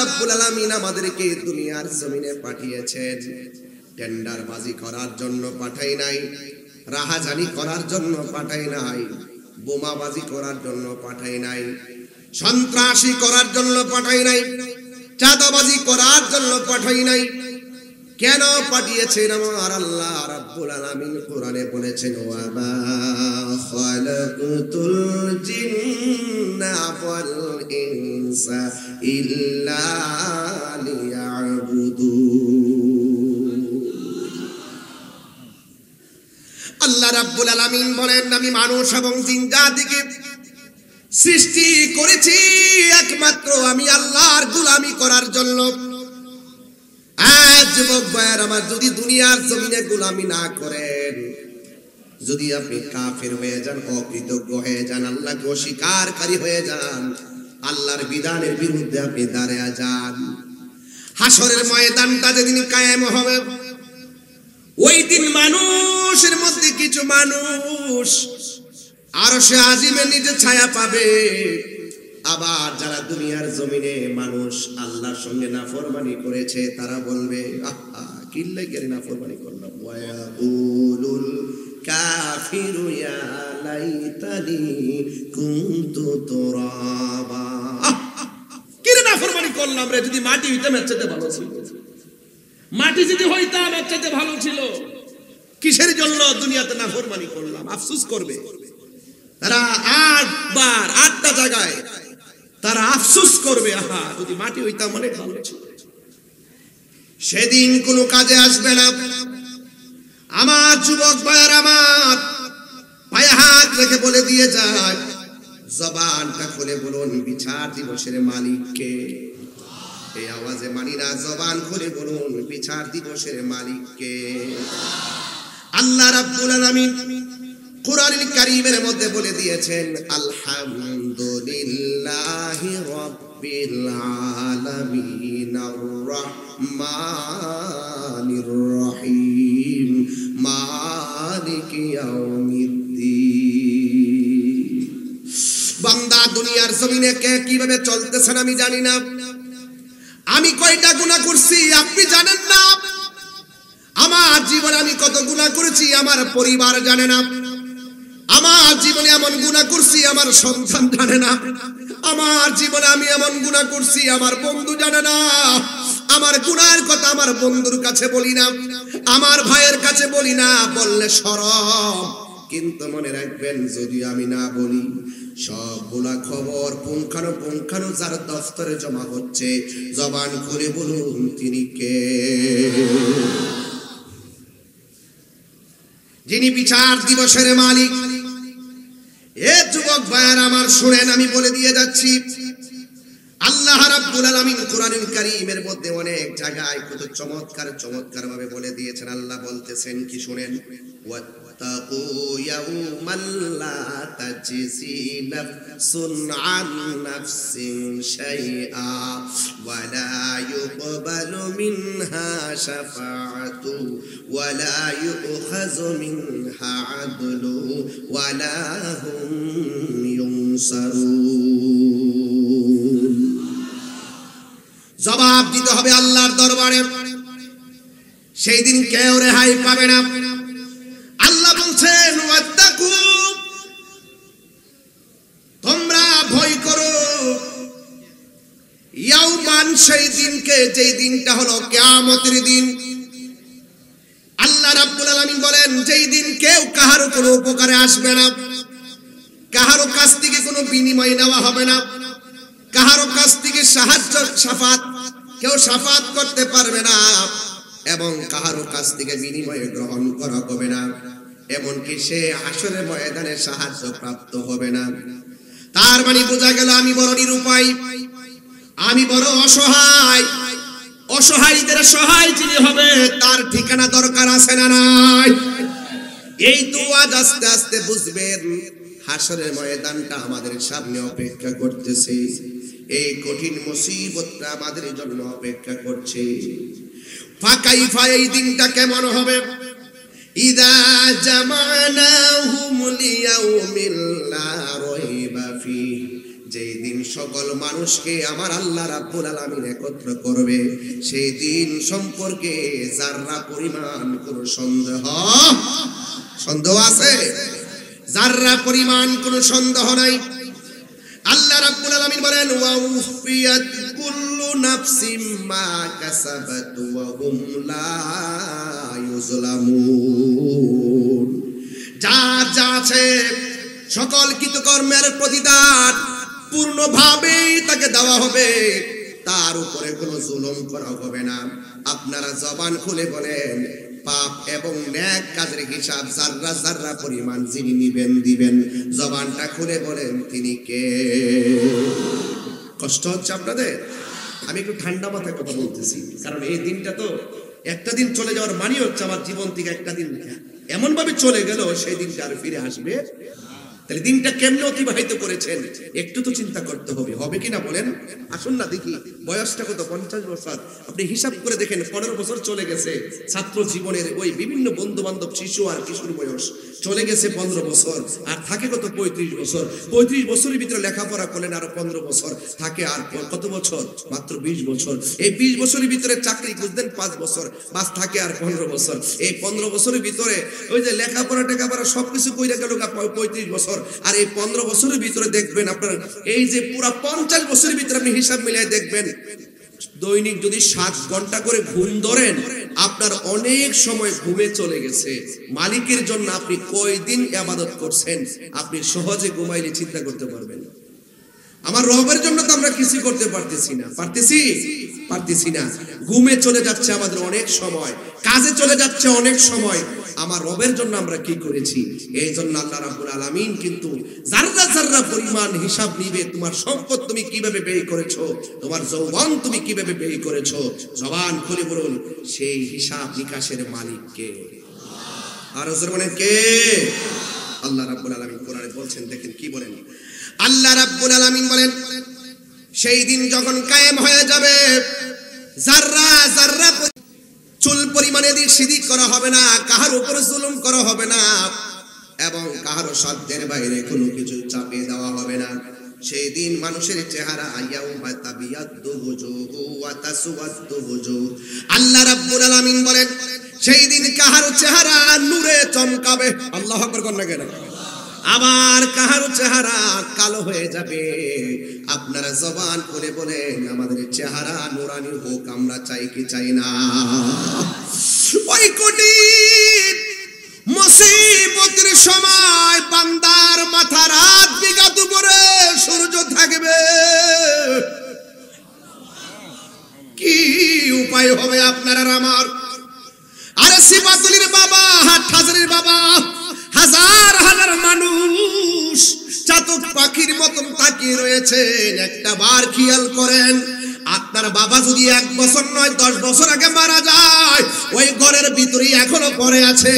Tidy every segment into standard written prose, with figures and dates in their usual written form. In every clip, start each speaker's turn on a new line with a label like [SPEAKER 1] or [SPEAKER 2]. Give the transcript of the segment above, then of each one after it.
[SPEAKER 1] রাব্বুল আলামিন আমাদেরকে দুনিয়ার জমিনে পাঠিয়েছেন টেন্ডারবাজি করার জন্য পাঠাই নাই, রাহাজানি করার জন্য পাঠাই নাই, বোমাবাজি করার জন্য পাঠাই নাই, সন্ত্রাসী করার জন্য পাঠাই নাই, চাঁদাবাজি করার জন্য পাঠাই নাই। কেন পাঠিয়েছেন আমার আল্লাহ রাব্বুল আলামিন কোরআনে বলেছেন, ওয়া মা খালাকতুল জিন্না ওয়াল ইনসা ইল্লা লিয়াবুদুন। আল্লাহ রাব্বুল আলামিন বলেন, আমি মানুষ এবং জিন জাতিকে সৃষ্টি করেছি একমাত্র আমি আল্লাহর গোলামি করার জন্য। আজ যুবক ভাইয়ের আমার, যদি দুনিয়ার জমিনে গোলামি না করেন, যদি আপনি কাফের হয়ে যান, অকৃতজ্ঞ হয়ে যান, আল্লাহকে অস্বীকারকারী হয়ে যান, আল্লাহর বিধানের বিরুদ্ধে আপনি দাঁড়িয়ে যান, হাসরের ময়দানটা যেদিন কায়েম হবে, ওই দিন মানুষের মধ্যে কিছু মানুষ আরশে আজিমে নিজে ছায়া পাবে। আবার যারা দুনিয়ার জমিনে মানুষ আল্লাহর সঙ্গে নাফরমানি করেছে, তারা বলবে, আহা কি লাগে নাফরমানি করলাম। ওয়ায়াকুলুল কাফিরু ইয়া লাইতানি কুনতু তুরাবা, কি রে নাফরমানি করলাম রে, যদি মাটি হইতাম এর চাইতে ভালো ছিল, মাটি যদি হইতাম এর চাইতে ভালো ছিল। কিসের জন্য দুনিয়াতে নাফরমানি করলাম, আফসোস করবে তারা। 8টা জায়গায় তারা আফসোস করবে, আহা যদি মাটি হইতাম অনেক ভালো ছিল। সেদিন কোনো কাজে আসবে না। আমার যুবক ভাইয়ের আমার, পায়ে হাত রেখে বলে দিয়ে যায়, জবানটা খুলে বলুন বিচার দিবসের মালিককে। এই আওয়াজে মানি না, জবান খুলে বলুন বিচার দিবসের মালিককে। আল্লাহ রাব্বুল আলামিন কুরআনুল কারীমের মধ্যে বলে দিয়েছেন, আলহামদুলিল্লাহি রাব্বিল আলামিন আর রহমানির রহিম মালিকি ইয়াউমিদ্দিন। বান্দা দুনিয়ার জমিনে কে কিভাবে চলতেছেন আমি জানি না, আমি কয়টা গুনাহ করছি আপনি জানেন না, আমার জীবনে আমি কত গুনাহ করেছি আমার পরিবার জানে না, আমার জীবনে এমন গুনাহ করছি আমার সন্তান জানে না, আমার জীবনে আমি এমন গুনাহ করছি আমার বন্ধু জানে না। আমার গুনাহের কথা আমার বন্ধুর কাছে বলি না, আমার ভাইয়ের কাছে বলি না, বললে শরম। কিন্তু মনে রাখবেন, যদি আমি না বলি, সবগুলা খবর পুঙ্খানু যার দফতরে জমা হচ্ছে, জবান খুলে বলুন তিনি কে? যিনি বিচার দিবসের মালিক। এ যুবক ভাইয়ের আমার শুনেন, আমি বলে দিয়ে যাচ্ছি, আল্লাহ রাব্বুল আলামিন কুরআনুল কারীমের মধ্যে অনেক জায়গায় কত চমৎকার ভাবে বলে দিয়েছেন। আল্লাহ বলতেছেন কি শুনেন, ওয়াত্তাকু ইয়াওমান লা তাজজি নাফসুন আন নাফসিন শাইআ ওয়া লা ইউকবালু মিনহা শাফাআতু ওয়া লা ইউখাযু মিনহা আদলু ওয়া লা হুম ইউনসারুন। জবাব দিতে হবে আল্লাহর দরবারে, সেই দিন কেউ রেহাই পাবে না। আল্লাহ বলছেন, ওয়াত্তাকু, তোমরা ভয় করো, ইয়াওমান, সেই দিনকে, যেই দিনটা হলো কিয়ামতের দিন। আল্লাহ রাব্বুল আলামিন বলেন, যেই দিন কেউ কাহারও কোনো উপকারে আসবে না, কাহারও কাছ থেকে কোনো বিনিময় নেওয়া হবে না, কাহারও কাছ থেকে সাহায্য শাফাত কেউ শাফাত করতে পারবে না, এবং কাহারও কাছ থেকে বিনিময়ে গ্রহণ করা হবে না, এমনকি সে হাসরের ময়দানে সাহায্য প্রাপ্ত হবে না। তার মানে বোঝা গেল আমি বড় নিরুপায়, আমি বড় অসহায়। অসহায়দের সহায় যিনি হবে তার ঠিকানা দরকার আছে না নাই? এই তো আজ আস্তে আস্তে বুঝবেন, হাসরের ময়দানটা আমাদের সামনে অপেক্ষা করতেছে, এই কঠিন মুসিবতটা আমাদের জন্য অপেক্ষা করছে। ফাকাইফা, এই দিনটা কেমন হবে? ইযা জামানাহুম লিয়াউমিল লা রাইবা ফিহি, যেই দিন সকল মানুষকে আমার আল্লাহ রাব্বুল আলামিন একত্র করবে, সেই দিন সম্পর্কে যাররা পরিমাণ কোনো সন্দেহ আছে? যাররা পরিমাণ কোনো সন্দেহ নাই। আল্লাহ রাব্বুল আলামিন বলেন ওয়া উফিয়াত কুল্লু নাফসিম মা কাসাবাত ওয়া হুম লা ইউজলামুন। যার যা আছে সকল কৃতকর্মের প্রতিদান পূর্ণভাবেই তাকে দেওয়া হবে, তার উপরে কোনো জুলুম করা হবে না। আপনারা জবান খুলে বলেন পাপ এবং নেক কাজের হিসাব যাররা যাররা পরিমাণ যিনি দিবেন, জবানটা খুলে বলেন তিনি কে? কষ্ট হচ্ছে আপনাদের? আমি একটু ঠান্ডা মাথায় কথা বলতেছি, কারণ এই দিনটা তো একটা দিন চলে যাওয়ার মানে হচ্ছে আমার জীবন থেকে একটা দিন এমন ভাবে চলে গেল সেই দিনটা আর ফিরে আসবে। তাহলে দিনটা কেমনে অতিবাহিত করেছেন একটু তো চিন্তা করতে হবে, হবে কিনা বলেন? আসুন না দেখি, বয়সটা কত? 50 বছর। আপনি হিসাব করে দেখেন, 15 বছর চলে গেছে ছাত্র জীবনের, ওই বিভিন্ন বন্ধু বান্ধব, শিশু আর কিশোর বয়স চলে গেছে 15 বছর, আর থাকে কত? 35 বছর। 35 বছরের ভিতরে লেখাপড়া করলেন আরো 15 বছর, থাকে আর কত বছর? মাত্র 20 বছর। এই 20 বছরের ভিতরে চাকরি খুঁজতেন 5 বছর, বাস থাকে আর 15 বছর। এই 15 বছরের ভিতরে ওই যে লেখাপড়া টেকাপড়া সবকিছু কইরা গেল 35 বছর। আর এই 15 বছরের ভিতরে দেখবেন আপনার এই যে পুরা 50 বছরের ভিতরে আপনি হিসাব মিলিয়ে দেখবেন, দৈনিক যদি 7 ঘন্টা করে ঘুম ধরেন, আপনার অনেক সময় ঘুমে চলে গেছে। মালিকের জন্য আপনি কয়দিন ইবাদত করছেন আপনি সহজে ঘুমাইলে চিন্তা করতে পারবেন। আমার রবের জন্য তো আমরা কিছু করতে পারতেছি না। ঘুমে চলে যাচ্ছে আমাদের অনেক সময়, কাজে চলে যাচ্ছে অনেক সময়। আমার রবের জন্য আমরা কি করেছি? এই জন্য আল্লাহ রাব্বুল আলামিন কিন্তু যাররা যাররা পরিমাণ হিসাব নিবে। তোমার সম্পদ তুমি কিভাবে ব্যয় করেছো, তোমার যৌবন তুমি কিভাবে ব্যয় করেছো, জবান খুলে বলুন সেই হিসাব নিকাশের মালিক কে? আর বলেন কে? আল্লাহ রাব্বুল আলামিন কোরআনে বলছেন, দেখেন কি বলেন আল্লাহ রাব্বুল আলামিন বলেন, সেই দিন যখন কায়েম হয়ে যাবে, যাররা যাররা চুল পরিমাণে দিয়ে সিদিক করা হবে না, কাহার উপর জুলুম করা হবে না, এবং কাহারও সাধ্যের বাইরে কোনো কিছু চাপিয়ে দেওয়া হবে না। সেই দিন মানুষের চেহারা ইয়াউমা তাবিয়াদ্দু ওয়াজুহু ওয়া তাসওয়াদ্দু ওয়াজুহ। আল্লাহ রাব্বুল আলামিন বলেন, সেই দিন কাহার চেহারা নূরে চমকাবে, আল্লাহু আকবার কোন লাগে না, আবার কাহার চেহারা কালো হয়ে যাবে। আপনারা জবান করে বলেন আমাদের চেহারা নুরানি হোক, আমরা চাই কি চাই না? ওই কঠিন মুসিবতের সময় বান্দার মাথা রাত বিঘাত উপরে সূর্য থাকবে, কি উপায় হবে আপনার আর আমার? আরে সিফাতুলির বাবা, হাটহাজারির বাবা, হাজার হাজার মানুষ চাতক পাখির মতন তাকিয়ে রয়েছেন। একটা বার খেয়াল করেন, আপনার বাবা যদি 1 বছর নয় 10 বছর আগে মারা যায়, ওই ঘরের ভিতরে এখনো পড়ে আছে।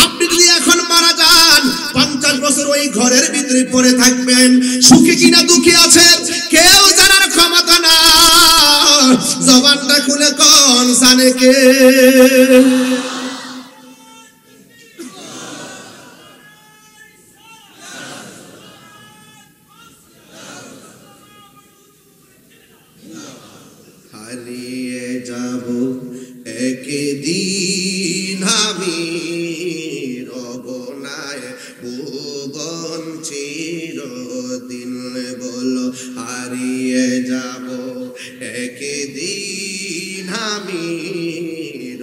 [SPEAKER 1] আপনি যদি এখন মারা যান, 50 বছর ওই ঘরের ভিতরে পড়ে থাকবেন। সুখী কিনা দুঃখী আছেন কেউ জানার ক্ষমতা না। জবানটা খুলে কোন জানে কে? হারিয়ে যাব একদিন আমি, রব নাই ভুবন চিরদিন। বলো হারিয়ে যাব একদিন আমি,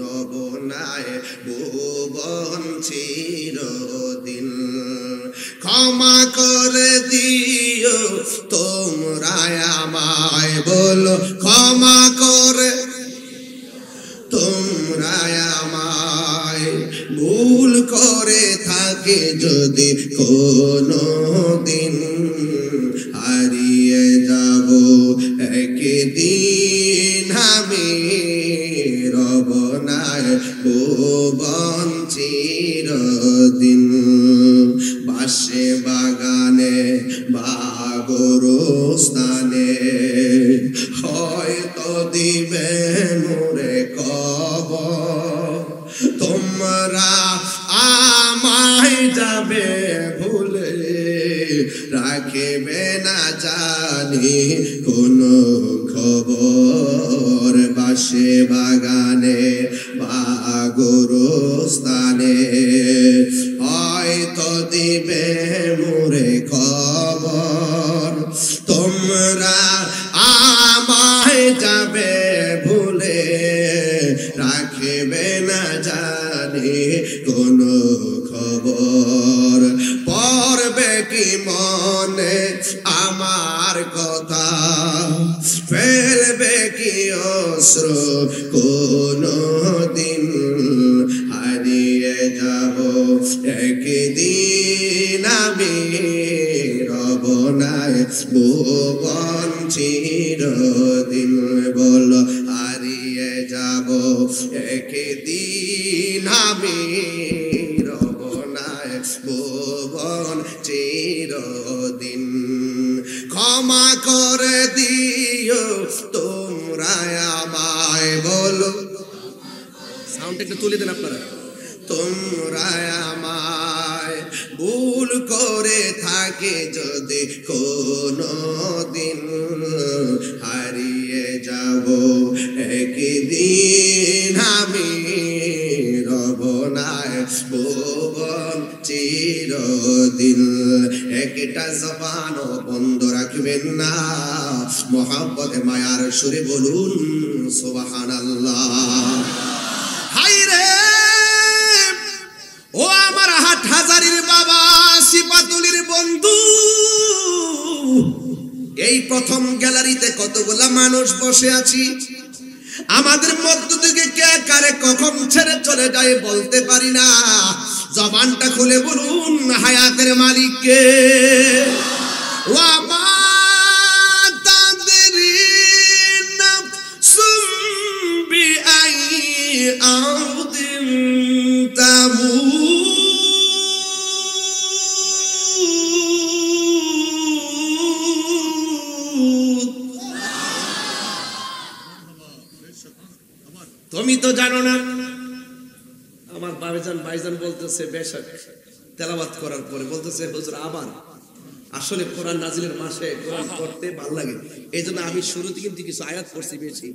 [SPEAKER 1] রব নাই ভুবন চিরদিন। ক্ষমা করে দিও তোমরা আমায়, বলো ক্ষমা করে তোমরা আমায়। ভুল করে থাকে যদি কোনো দিন, হারিয়ে যাব একদিন আমি, রব নাই ভুবন চিরদিন। বাসে বাগানে বা গোরস্থানে হয়তো দিবে মোরে কবর, তোমরা আমায় যাবে ভুলে, রাখবে না যা জানি কোন খবর, বাসে বাগানে বা গোরস্থানে হয়তো দিবে মোরে খবর। তোমরা আমায় যাবে ভুলে, রাখবে না জানি কোন খবর। পড়বে কি মনে আমার কথা, ফেলবে কি অশ্রু কোন দিন। হারিয়ে যাব একদিন আমি, রব নাই ভুবন চিরদিন। বলো হারিয়ে যাব একদিন আমি, রব নাই ভুবন চিরদিন। ক্ষমা করে দিও তোমরা আমায়, বলো সাউন্ড একটু তুলে দেন আপনারা। তোমরা আমায় ভুল করে থাকে যদি কোনো দিন, হারিয়ে যাব একদিন আমি, রব নাই ভুবন চিরদিন। একটা জবানও বন্ধ রাখবেন না, মোহাব্বতে মায়ার সুরে বলুন সুবহানাল্লাহ। হায় রে ও আমার হাটহাজারীর বাবা, সিপাতুলির বন্ধু, এই প্রথম গ্যালারিতে কতগুলা মানুষ বসে আছি। আমাদের মধ্য থেকে কে কারে কখন ছেড়ে চলে যায় বলতে পারি না। জবানটা খুলে বলুন হায়াতের মালিক কে। ওয়া মা তাদরিনা সুমবি আই আউদিন তামুত। তুমি তো জানো না। আমার ভাইজান বলতেছে বেশক তেলাওয়াত করার পরে বলতেছে হুজুর আবার আসলে কোরআন নাজিলের মাসে কোরআন পড়তে ভালো লাগে, এইজন্য আমি শুরুতে কিন্তু কিছু আয়াত পড়ছি বেশি।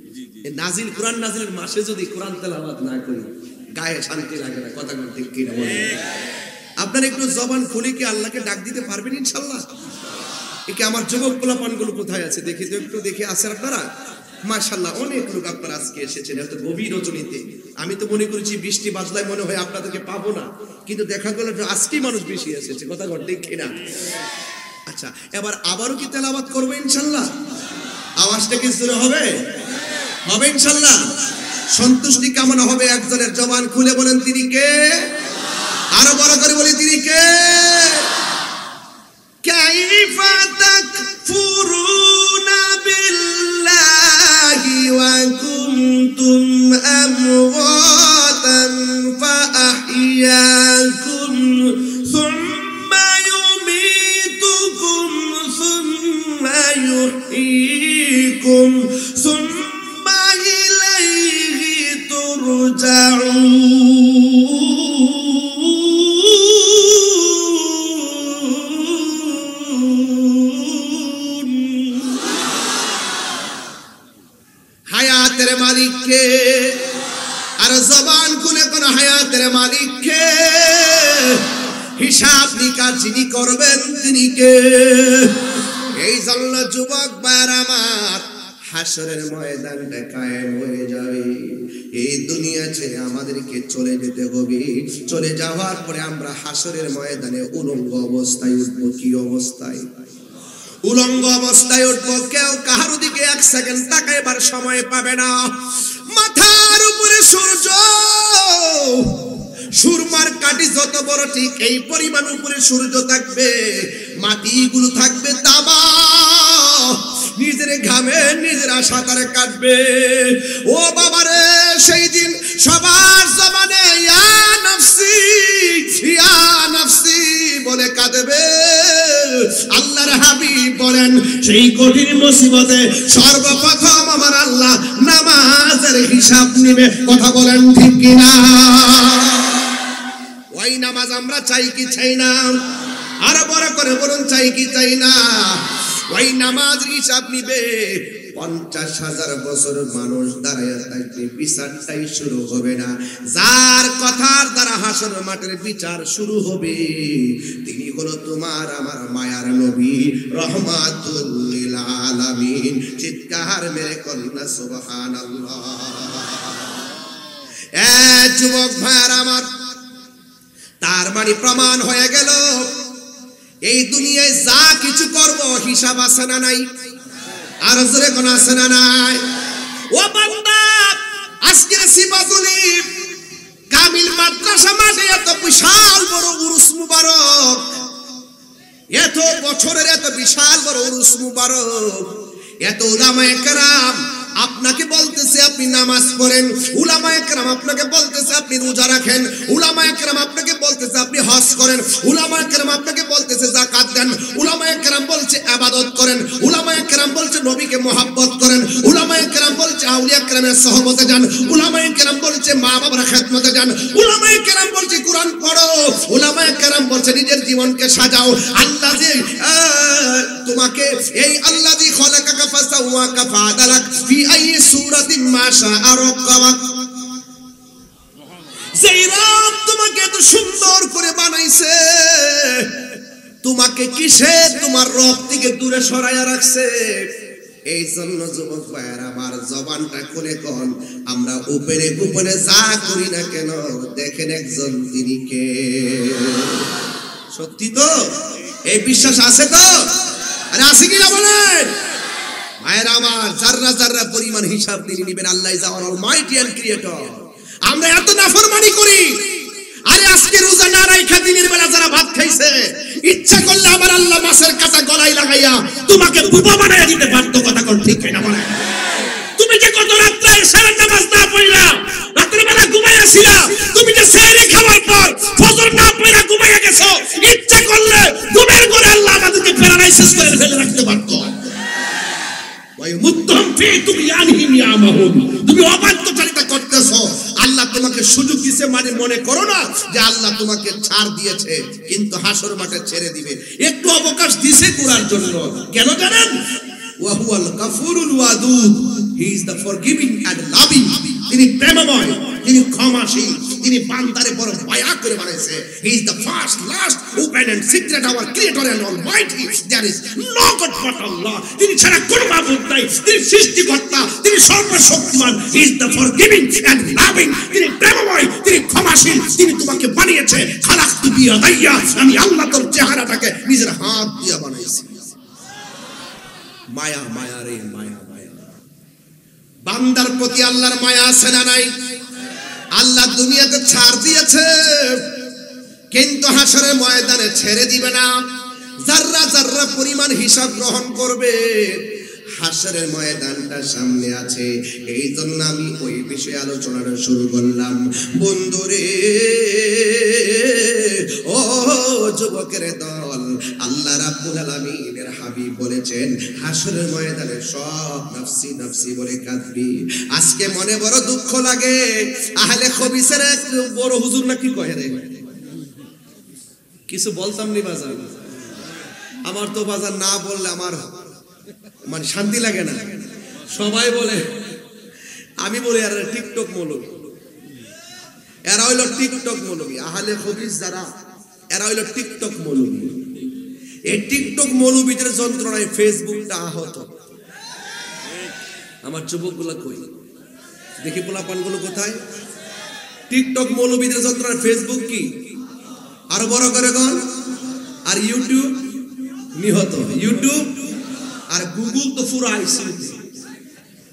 [SPEAKER 1] এই নাজিল কোরআন নাজিলের মাসে যদি কোরআন তেলাওয়াত না করি গায়ে শান্তি লাগে না। কথা ঠিক কি না বলেন? আপনারা একটু জবান খুলে কি আল্লাহকে ডাক দিতে পারবেন ইনশাআল্লাহ? একে আমার যুবক পোলাপানগুলো কোথায় আছে দেখি তো, একটু দেখে আছেন আপনারা? মাশাআল্লাহ অনেক লোক আপনারা আজকে এসেছেন এত গভীর রজনীতে। আমি তো মনে করেছি বৃষ্টি বাদলায় মনে হয় আপনাদেরকে পাবো না, কিন্তু দেখা গেল আজকেই মানুষ বেশি এসেছে। কথা ঠিক কিনা? আচ্ছা এবার আবারও কি তেলাওয়াত করবো ইনশাআল্লাহ? আওয়াজটা কি জোরে হবে? হবে ইনশাআল্লাহ? সন্তুষ্টি কেমন হবে? একজনের জবান খুলে বলেন তিনি কে? আরো বড় করে বলি তিনি কে? কাইফা তাকফুরুনা বিল্লাহি ওয়া কুনতুম আমওয়াতান ফাআহইয়াকুম সুম্মা ইউমীতুকুম সুম্মা ইউহয়ীকুম সুম্মা ইলাইহি তুরজাউন। হায়াতের মালিক কে? আর জবান খুলে কোন হায়াতের মালিক কে? হিসাব নিকাশ যিনি করবেন তিনি কে? এই জন্য যুবক ভাইরা আমার, হাসরের ময়দানটা কায়েম হয়ে যাবে। এই দুনিয়া ছেড়ে আমাদেরকে চলে যেতে হবে। চলে যাওয়ার পরে আমরা হাসরের ময়দানে উলঙ্গ অবস্থায় উঠবো। কি অবস্থায়? উলঙ্গ অবস্থায় উঠবো। কেউ কাহার দিকে এক সেকেন্ড তাকাইবার সময় পাবে না। মাথার উপরে সূর্য, সুরমার কাঠি যত বড় ঠিক এই পরিমাণ উপরে সূর্য থাকবে। মাটিগুলো থাকবে তামা, নিজের ঘামে নিজেরা সাঁতারে কাটবে। ও বাবারে সেই দিন সবার জবানে ইয়া নাফসি ইয়া নাফসি বলে কাঁদবে। আল্লাহর হাবিব বলেন সেই কঠিন মুসিবতে সর্বপ্রথম আমার আল্লাহ নামাজের হিসাব নেবে। কথা বলেন ঠিক কিনা? ওই নামাজ আমরা চাই কি চাই না? আরো বড় করে বলুন চাই কি চাই না? ওই নামাজের হিসাব নিবে 50,000 বছর মানুষ দাঁড়ায় থাকবে, বিচারটাই শুরু হবে না। যার কথার দ্বারা হাসর মাঠের বিচার শুরু হবে তিনি হলো তোমার আমার মায়ার নবী রহমাতুল লিল আলামিন। চিৎকার মেরে কন্যা সুবহানাল্লাহ। যুবক ভাইয়ার আমার, তার মানে প্রমাণ হয়ে গেল এই দুনিয়ায় যা কিছু করব হিসাব আছে না নাই? আর জোরে কোন আছে না নাই? ও বান্দা, আজকের সিফাতুলি কামিল মাদ্রাসা মাঠে এত বিশাল বড় উরুস মুবারক, এত বছরের এত বিশাল বড় উরুস মুবারক, এত উলামায়ে কেরাম আপনাকে বলতেছে আপনি নামাজ পড়েন, উলামায়ে কেরাম আপনাকে বলতেছে আপনি রোজা রাখেন, উলামায়ে কেরাম আপনাকে বলতেছে আপনি হজ করেন, উলামায়ে কেরাম আপনাকে বলতেছে যাকাত দেন, উলামায়ে কেরাম বলছে ইবাদত করেন, উলামায়ে কেরাম বলছে নবীকে মহব্বত করেন, উলামায়ে কেরাম বলছে আউলিয়া কেরামের সহবতে যান, উলামায়ে কেরাম বলছে মা বাবার খেদমতে যান, উলামায়ে কেরাম বলছে কুরআন পড়ো, উলামায়ে কেরাম বলছে নিজের জীবনকে সাজাও। আল্লাহ যে তোমাকে এই আল্লাহ যে খলাকাকা ফাসাওয়াকা ফাদালাক ফি আই সূরাতিন মা শাআ রাক্কাবাক, যেই রব তোমাকে এত সুন্দর করে বানাইছে, তোমাকে কিসে তোমার রব থেকে দূরে সরাইয়া রাখছে? এই জন্য যুবক ভাইয়ের আমার, জবানটা খুলে কোন, আমরা উপরে গোপনে যা করি না কেন দেখেন একজন তিনি কে। সত্যি তো? এই বিশ্বাস আছে তো? আরে আছে কিনা বলেন ভাইয়ের আমার? যাররা যাররা পরিমাণ হিসাব তিনি নিবেন। Allah is our almighty and creator. আমরা এত নাফরমানি করি। আরে আজকে রোজা না রাখা দিনের বেলা যারা ভাত খাইছে, ইচ্ছা করলে আমার আল্লাহ মাছের কাঁটা গলায় লাগাইয়া তোমাকে বুবা বানাইয়া দিতে পারতো। কথা কোন ঠিক কিনা বলেন? তুমি যে কত রাত্রে সারা নামাজ না পড়লা, রাতের বেলা ঘুমাইয়াছিলা, তুমি যে সেহরি খাওয়ার পর ফজর না পড়া ঘুমাইয়া গেছো, ইচ্ছা করলে ঘুমের ঘরে আল্লাহ আমাদেরকে প্যারালাইসিস করে ফেলে রাখতে পারতো। তুমি অবাধ্যচারিতা করতেছো। আল্লাহ তোমাকে সুযোগ দিয়েছে মানে মনে করো না যে আল্লাহ তোমাকে ছাড় দিয়েছে, কিন্তু হাসর মাঠে ছেড়ে দিবে। একটু অবকাশ দিয়েছে করার জন্য। কেন জানেন? ওয়াহুয়াল গাফুরুল ওয়াদুদ, he is the forgiving and loving. তিনি প্রেমময়, তিনি ক্ষমাশীল, তিনি বান্দারে বড় মায়া করে বানাইছে। He is the first, last, open and secret, our creator and almighty. There is no god but Allah. তিনি ছাড়া কোনো মাবুদ নাই। তিনি সৃষ্টিকর্তা, তিনি সর্বশক্তিমান। He is the forgiving and loving. তিনি প্রেমময়, তিনি ক্ষমাশীল, তিনি তোমাকে বানিয়েছে। খালাকতু বিয়াদাইয়া, আমি আল্লাহ তোর চেহারাটাকে নিজের হাত দিয়ে বানাইছি। মায়া, মায়া রে মায়া, মায়া। বান্দার প্রতি আল্লাহর মায়া আছে না নাই? আল্লাহ দুনিয়াতে ছাড় দিয়েছে, কিন্তু হাসরের ময়দানে ছেড়ে দিবে না। যাররা যাররা পরিমাণ হিসাব গ্রহণ করবে, হাসরের ময়দানটা সামনে আছে। এই জন্য আমি ওই বিষয়ে আলোচনাটা শুরু করলাম। বন্ধুরে, ও যুবকের দল, আল্লাহ রাব্বুল আলামিনের হাবিব বলেছেন হাসরের ময়দানে সব নফসি নফসি বলে কাঁদবি। আজকে মনে বড় দুঃখ লাগে, আহলে খবিসের এক বড় হুজুর নাকি কয় রে, কিছু বলতাম নি বাজার, আমার তো বাজার না বললে আমার মানে শান্তি লাগে না। সবাই বলে, আমি বলি আর টিকটক মৌলবী, এরা হইল টিকটক মৌলবী। আহলে খবিস যারা, এরা হইল টিকটক মৌলবী। এই টিকটক মৌলবীদের যন্ত্রণায় ফেসবুকটা আহত। আমার যুবকগুলো কই দেখি, পোলাপানগুলো কোথায়? টিকটক মৌলবীদের যন্ত্রণায় ফেসবুক কি আরো বড় করে গন। আর ইউটিউব নিহত। ইউটিউব আর গুগল তো পুরো আইসিইউতে।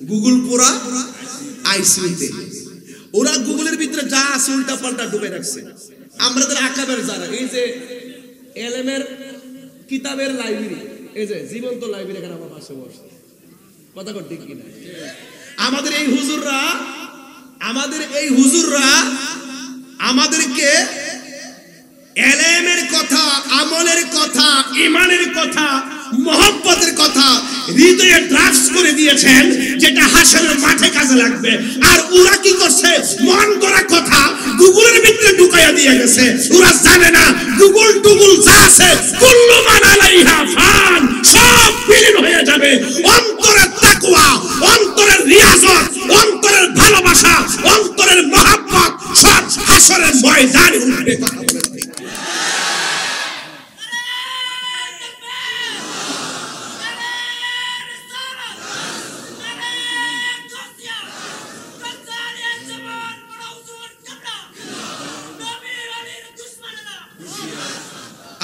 [SPEAKER 1] গুগল পুরা আইসিইউতে। ওরা গুগলের ভিতরে যা আছে উল্টা পাল্টা ডুবে রাখছে। আমাদের আকাবের যারা, এই যে এলএমের কিতাবের লাইব্রেরি, এই যে জীবন্ত লাইব্রেরি, এখানে আমার পাশে বসে, কথা কর ঠিক কিনা? আমাদের এই হুজুররা আমাদেরকে এলেমের কথা, আমলের কথা, ঈমানের কথা, মহব্বতের কথা হৃদয়ে ড্রাফটস করে দিয়েছেন, যেটা হাসরের মাঠে কাজে লাগবে। আর ওরা কি করছে? মন গড়া কথা গুগলের ভিতরে ঢুকাইয়া দিয়ে গেছে। ওরা জানে না গুগল টুগুল যা আছে কুল্লু মান আলাইহা ফান, সব সব বিলীন হয়ে যাবে। অন্তরের তাকওয়া, অন্তরের রিয়াজত, অন্তরের ভালোবাসা, অন্তরের মহব্বত সব হাসরের ময়দানে উঠবে। কথা বলেন ঠিক?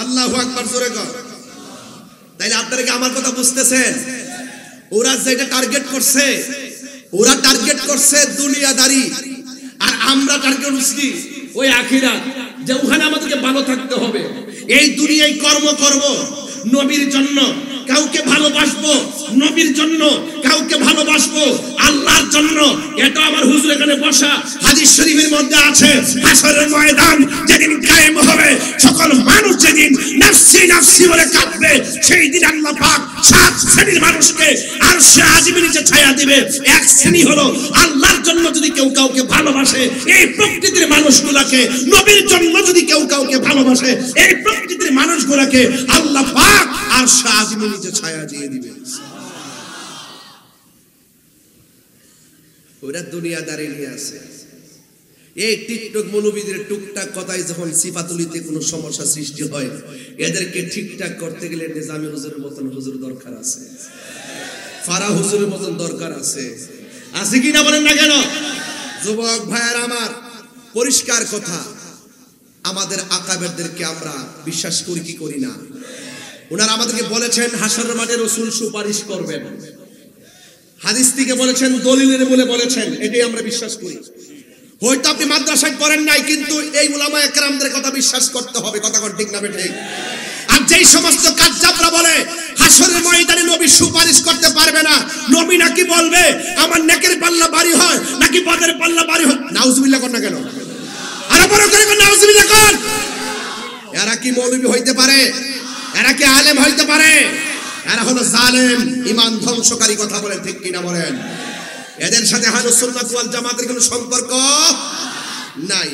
[SPEAKER 1] আল্লাহু আকবার, জোরে কর। তাইলে আপনারা কি আমার কথা বুঝতেছেন? ওরা যেটা টার্গেট করছে, ওরা টার্গেট করছে দুনিয়াদারি, আর আমরা টার্গেট করছি ওই আখিরাত, যে ওখানে আমাদেরকে ভালো থাকতে হবে। এই দুনিয়ায় কর্ম করব নবীর জন্য, কাউকে ভালোবাসবো নবীর জন্য, কাউকে ভালোবাসবো আল্লাহর জন্য। এটা আমার হুজুর এখানে বসা হাদিস শরীফের মধ্যে আছে, হাসরের ময়দান যেদিন কায়েম হবে, সকল মানুষ যেদিন নাফসি নাফসি বলে কাঁদবে, সেই দিন আল্লাহ পাক 7 শ্রেণীর মানুষকে আরশে আজিমের নিচে ছায়া দিবে। এক শ্রেণী হলো আল্লাহর জন্য যদি কেউ কাউকে ভালোবাসে, এই প্রকৃতির মানুষগুলোকে, নবীর জন্য যদি কেউ কাউকে ভালোবাসে, এই প্রকৃতির মানুষগুলোকে আল্লাহ পাক আরশে আজিমের নিচে ছায়া দিয়ে দিবে। ওরা দুনিয়াদারি নিয়ে আছে। এই টিকটক মৌলবীদের টুকটাক কথায় যখন সিফাতুলিতে কোনো সমস্যা সৃষ্টি হয়, এদেরকে ঠিকঠাক করতে গেলে নিজামী হুজুরের মতন হুজুর দরকার আছে, ফারা হুজুরের মতন দরকার আছে। আছে কিনা বলেন না কেন? যুবক ভাইয়ার আমার, পরিষ্কার কথা, আমাদের আকাবেরদেরকে আমরা বিশ্বাস করি কি করি না? ওনারা আমাদেরকে বলেছেন হাসরের মাঠে রাসূল সুপারিশ করবেন, হাদিস থেকে বলেছেন, দলিলের বলে বলেছেন, এটাই আমরা বিশ্বাস করি। হয়তো আপনি মাদ্রাসায় পড়েন নাই, কিন্তু এই উলামায়ে কেরামদের কথা বিশ্বাস করতে হবে। কথা কোন ঠিক না ঠিক? আর যেই সমস্ত কাজ্জাবরা বলে হাসরের ময়দানে নবী সুপারিশ করতে পারবে না, নবী নাকি বলবে আমার নেকের পাল্লা ভারী হয় নাকি বদের পাল্লা ভারী হয়, নাউজুবিল্লাহ কর না কেন? আরে বড় করে নাউজুবিল্লাহ কর। এরা কি মৌলবী হইতে পারে? এরা কি আলেম হইতে পারে? এরা হলো জালেম, ঈমান ধ্বংসকারী। কথা বলেন ঠিক কিনা বলেন? এদের সাথে আহলুস সুন্নাত ওয়াল জামাতের কোনো সম্পর্ক নাই।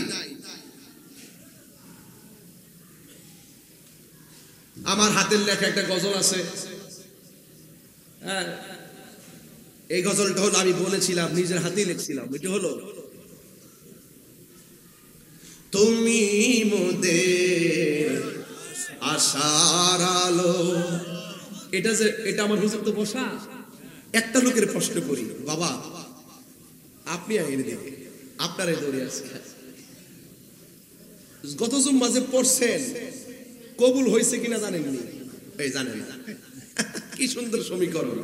[SPEAKER 1] আমার হাতের লেখা একটা গজল আছে, এই গজলটা হলো, আমি বলেছিলাম, নিজের হাতেই লিখছিলাম। এটা হলো, তুমি মোদের আশার আলো। এটা যে, এটা আমার হুজুর তো বসা। একটা লোকের প্রশ্ন করি, বাবা আপনি আইনে দেখে আপনারাই দৌড়ে আছে, গত জুম্মা যে পড়ছেন কবুল হয়েছে কিনা জানেননি? এই জানেন না? কি সুন্দর সমীকরণ,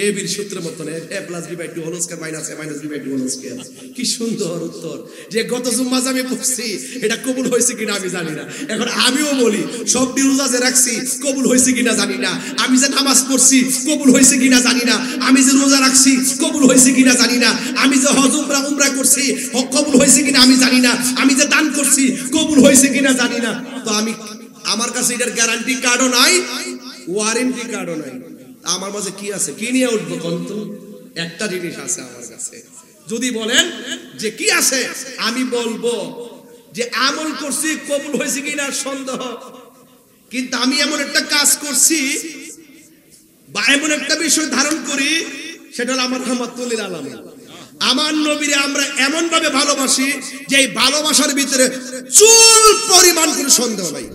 [SPEAKER 1] এ বির সূত্রের মতন, a + b/2 whole square minus a - b/2 whole square. কি সুন্দর উত্তর, যে গত জুম্মা আমি পড়ছি এটা কবুল হয়েছে কিনা আমি জানি না। এখন আমিও বলি, সব রোজা যে রাখছি কবুল হয়েছে কিনা জানি না, আমি যে নামাজ পড়ছি কবুল হয়েছে কিনা জানি না, আমি যে রোজা রাখছি কবুল হয়েছে কিনা জানি না, আমি যে হজ উমরা করছি কবুল হয়েছে কিনা আমি জানি না, আমি যে দান করছি কবুল হয়েছে কিনা জানি না। তো আমি, আমার কাছে এটার গ্যারান্টি কার্ডও নাই, ওয়ারেন্টি কার্ডও নাই। আমার মাঝে কি আছে? কি নিয়ে উঠবো? কন্ত একটা জিনিস আছে আমার কাছে। যদি বলেন যে কি আছে, আমি বলবো যে আমল করছি কবুল হয়েছে কিনা সন্দেহ, কিন্তু আমি এমন একটা কাজ করছি বা এমন একটা বিষয় ধারণ করি, সেটা হলো আমার রাহমাতুল লিল আলামিন। আমার নবীরে আমরা এমন ভাবে ভালোবাসি যে এই ভালোবাসার ভিতরে চুল পরিমাণ কোনো সন্দেহ নাই।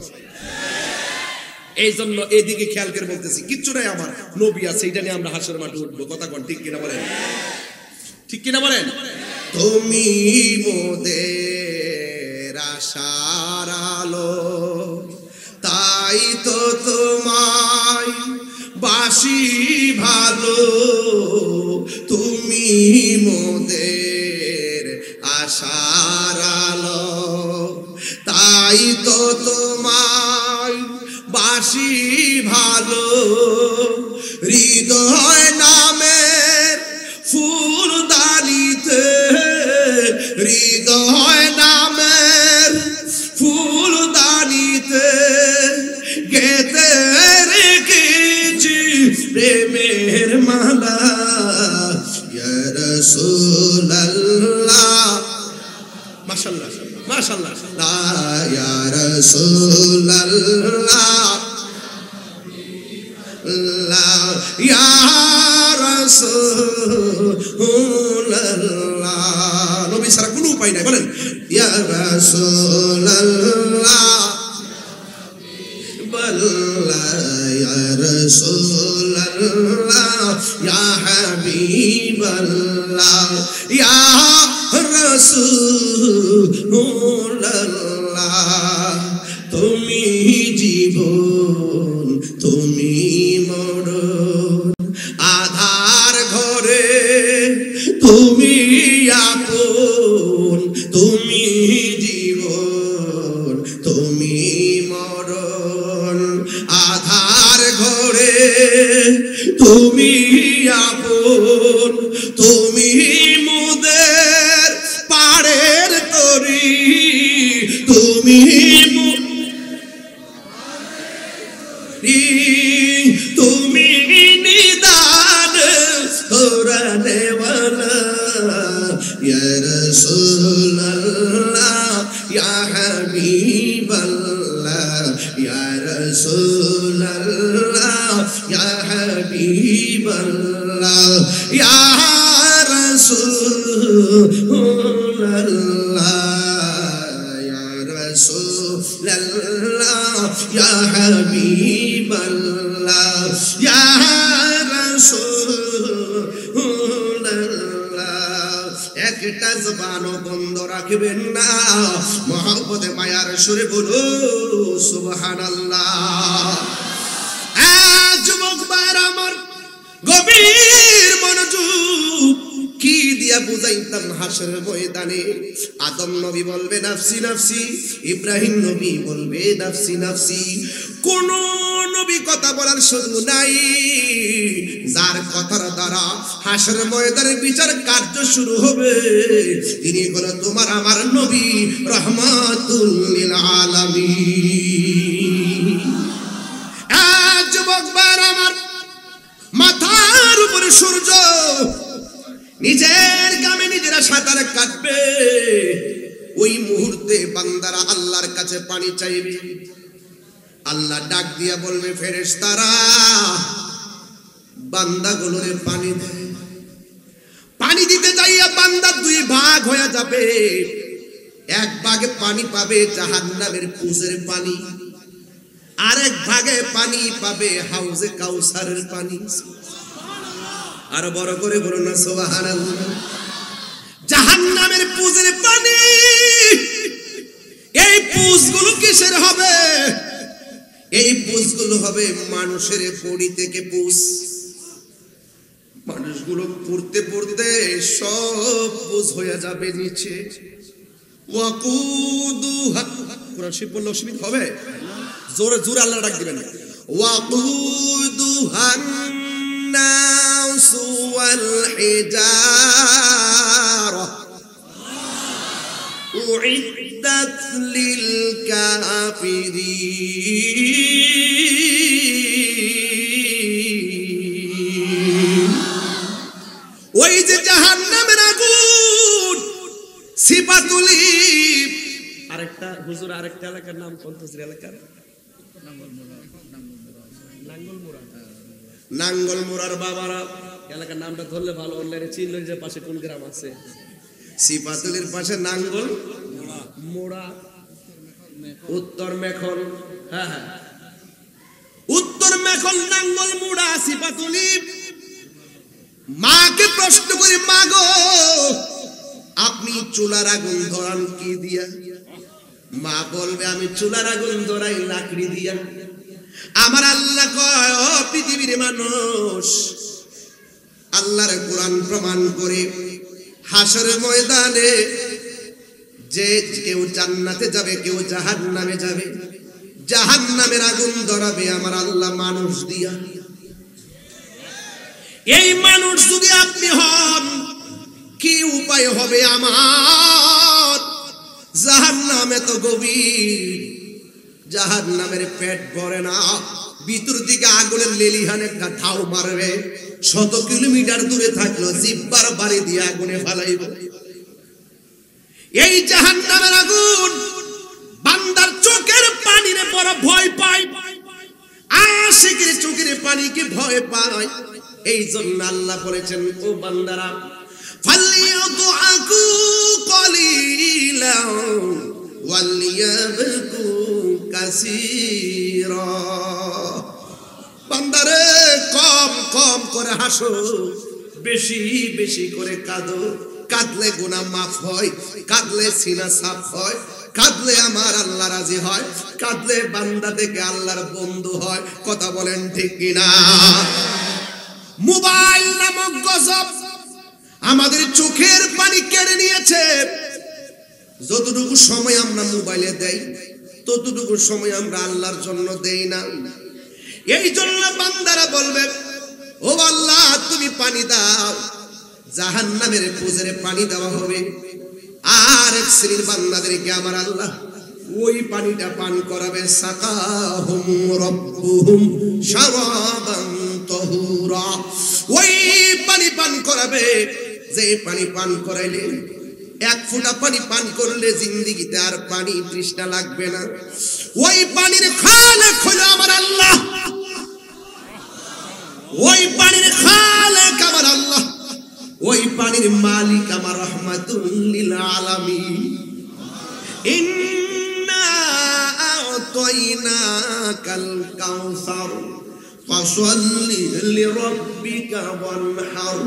[SPEAKER 1] এই জন্য এইদিকে খেয়াল করে বলতেছি, কিচ্ছু নাই, আমার নবী আছে, এটা নিয়ে আমরা হাসরের মাঠে উঠবো। কথা কোন ঠিক কিনা বলেন? ঠিক কিনা বলেন? তুমি মোদের আশার আলো, তাই তো তোমায় বাসি ভালো। তুমি মোদের আশার আলো, তাই তো তোমায় বাসি ভালো। হৃদয় নামের ফুলদানিতে, হৃদয় নামের ফুলদানিতে গেতে রেখেছি প্রেমের মালা। ইয়া রাসূলুল্লাহ, মাশাআল্লাহ মাশাআল্লাহ, ইয়া রাসূলুল্লাহ, লা ইয়া রাসূলুল্লাহ। নবী ছাড়া কোনো উপায় নাই, বলেন ইয়া রাসূলুল্লাহ ইয়া রাসূলুল্লাহ ইয়া হাবিবাল্লাহ ইয়া রাসূলুল্লাহ। তুমি জীবন তুমি মরণ, আধার ঘরে তুমি আপন, তুমি জীবন তুমি মরণ, আধার ঘরে তুমি আপন, তুমি মোদের পাড়ের তরি, তুমি তুমি নিদান কোরআনে ওয়ালা ইয়া রাসূলুল্লাহ ইয়া হাবিবাল্লাহ ইয়া রাসূলুল্লাহ ইয়া হাবিবাল্লাহ ইয়া রাসূলুল্লাহ ইয়া রাসূলুল্লাহ ইয়া হাবিবাল্লাহ ইয়া রাসূলুল্লাহ। একটা জবানও বন্ধ রাখবেন না, মহব্বতে মায়ার সুরে বলো সুবহানাল্লাহ। যুবক ভাইরা আমার, গভীর মনোযোগ, কি দিয়া বুঝাইতাম হাসরের ময়দানে। আদম নবী বলবে নাফসি নাফসি, ইব্রাহিম নবী বলবে নাফসি নাফসি। কোন নবী কথা বলার সুযোগ নাই, যার কথার দ্বারা হাসরের ময়দানের বিচার কার্য শুরু হবে তিনি হলো তোমার আমার নবী রাহমাতুল লিল আলামিন। যুবক ভাইরা আমার, মাথার উপরে সূর্য, নিজের গ্রামে নিজেরা সাঁতার কাটবে, ওই মুহূর্তে বান্দারা আল্লাহর কাছে পানি চাইবে। আল্লাহ ডাক দিয়া বলবে ফেরেশতারা বান্দাগুলোরে পানি দে। পানি দিতে যাইয়া বান্দা দুই ভাগ হয়ে যাবে, এক ভাগে পানি পাবে জাহান্নামের কুজের পানি, আরেক ভাগে পানি পাবে হাউজে কাউসারের পানি। আর বড় করে বলুন না সুবহানাল্লাহ। জাহান্নামের পুজের পানি, এই পুজগুলো কিসের হবে? এই পুজগুলো হবে মানুষের বডি থেকে পুজ। মানুষগুলো পড়তে পড়তে সব পুজ হয়ে যাবে নিচে। ওয়াকুদুহা, কোরআন শরীফ বললে অসুবিধা হবে? জোরে জোরে আল্লাহ ডাক দিবেন। ওয়াকুদুহান الناس والحجارة أعدت للكافرين। ওই যে জাহান্নামের আগুন, সিপাতুলি, আরেকটা হুজুর আরেকটা এলাকার নাম কোন হুজুর এলাকার? নাঙ্গলমোড়ার বাবারা এলাকার নামটা ধরলে ভালো, অনলাইনে চিনল যে পাশে কোন গ্রাম আছে। সিপাতুলির পাশে নাঙ্গল মোড়া, উত্তর মেখল। হ্যাঁ হ্যাঁ, উত্তর মেখল, নাঙ্গল মোড়া, সিপাতুলি। মাকে প্রশ্ন করি, মা গো আপনি চুলার আগুন ধরান কি দিয়া? মা বলবে আমি চুলার আগুন ধরাই লাকড়ি দিয়া। আমার আল্লাহ কয় ও পৃথিবীর মানুষ, আল্লাহর কোরআন প্রমাণ করে হাসরের ময়দানে যে কেউ জান্নাতে যাবে কেউ জাহান্নামে যাবে, জাহান্নামের আগুন ধরাবে আমার আল্লাহ মানুষ দিয়া। এই মানুষ যদি আপনি হন, কি উপায় হবে আমার? জাহান্নাম এত গভীর, জাহান্নামের পেট ভরে না, ভিতর দিকে আগুনের লেলিহান একটা ঢাউ মারবে, 100 কিলোমিটার দূরে থাকলো জিব্বার বাড়ি দিয়ে আগুনে ফালাইব। এই জাহান্নামের আগুন বান্দার চোখের পানিরে বড় ভয় পায়। আশিকের চোখের পানিকে ভয় পায়। এই জন্য আল্লাহ বলেছেন, ও বান্দারা ফালিয়াদুআকু কলিলাও ওয়ালিয়াবকু কাসীরা। বান্দারে কম কম করে হাসো, বেশি বেশি করে কাঁদো। কাঁদলে গুনাহ মাফ হয়, কাঁদলে সিনা সাফ হয়, কাঁদলে আমার আল্লাহ রাজি হয়, কাঁদলে বান্দা থেকে আল্লাহর বন্ধু হয়। কথা বলেন ঠিক কিনা? মোবাইল নামক গজব আমাদের চোখের পানি কেড়ে নিয়েছে। যতটুকু সময় আমরা মোবাইলে দেই, ততটুকু সময় আমরা আল্লাহর জন্য দেই না। এই জন্য বান্দারা বলবে, ও আল্লাহ তুমি পানি দাও। জাহান্নামের পুজোরে পানি দেওয়া হবে। আর এক শ্রেণীর বান্দাদেরকে আমার আল্লাহ ওই পানিটা পান করাবে। সাকাহুম রাব্বুহুম শারাবান তাহুরা। ওই পানি পান করাবে, যে পানি পান করাইলে এক ফোঁটা পানি পান করলে জিন্দেগিতে আর পানি তৃষ্ণা লাগবে না। ওই পানির খালেক হলো আমার আল্লাহ, ওই পানির খালেক আমার আল্লাহ, ওই পানির মালিক আমার রাহমাতুল লিল আলামিন। ইন্না আ'তাইনাকাল কাউসার ফাসাল্লি লিরাব্বিকা ওয়ানহার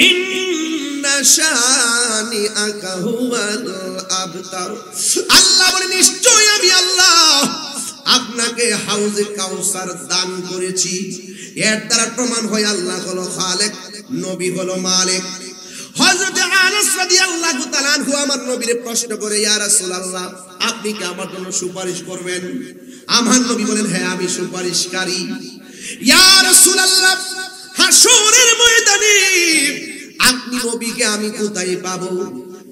[SPEAKER 1] ইন্না শানিআকা হুয়াল আবতার। আল্লাহ বলে, নিশ্চয় আমি আল্লাহ আপনাকে হাউজে কাউসার দান করেছি। এর দ্বারা প্রমাণ হয় আল্লাহ হলো খালেক, নবী হলো মালিক। হযরত আনাস রাদিয়াল্লাহু তাআলা আনহু আমার নবীরে প্রশ্ন করে, ইয়া রাসূলুল্লাহ আপনি কি আমার জন্য সুপারিশ করবেন? আমার নবী বলেন, হ্যাঁ আমি সুপারিশকারী। ইয়া রাসূলুল্লাহ হাসরের ময়দানে আপনি নবীকে আমি কোথায় পাবো?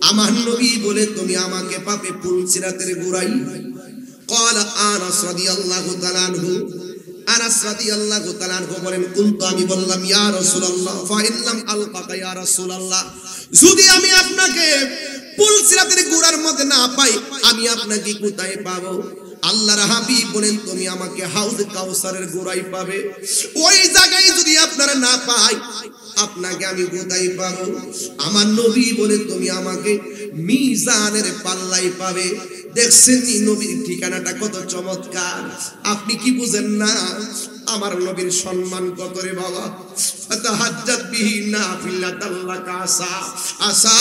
[SPEAKER 1] আমার নবী বলে, তুমি আমাকে পাবে পুলসিরাতের গোড়ায়। ক্বালা আনাস রাদিয়াল্লাহু তাআলা আনহু, আনাস রাদিয়াল্লাহু তাআলা আনহু বলেন, কুনতু আমি বললাম, ইয়া রাসূলুল্লাহ ফা ইল্লাম আলকাকা ইয়া রাসূলুল্লাহ, যদি আমি আপনাকে পুলসিরাতের গোড়ার মধ্যে না পাই, আমি আপনাকে কোথায় পাবো? আল্লাহর হাবিব বলেন, তুমি আমাকে হাউজ কাউসারের গোড়ায় পাবে। ওই জায়গায় যদি আপনারা না পাই, আপনাকে আমি কোথায় পাবো? আমার নবী বলে, তুমি আমাকে মিজানের পাল্লায় পাবে। দেখছেন নবীর ঠিকানাটা কত চমৎকার। আপনি কি বুঝেন না আমার নবীর সম্মান কত রে বাবা? ফাতাহাজ্জাত বিহি নাফিলাতাল লাকা আসা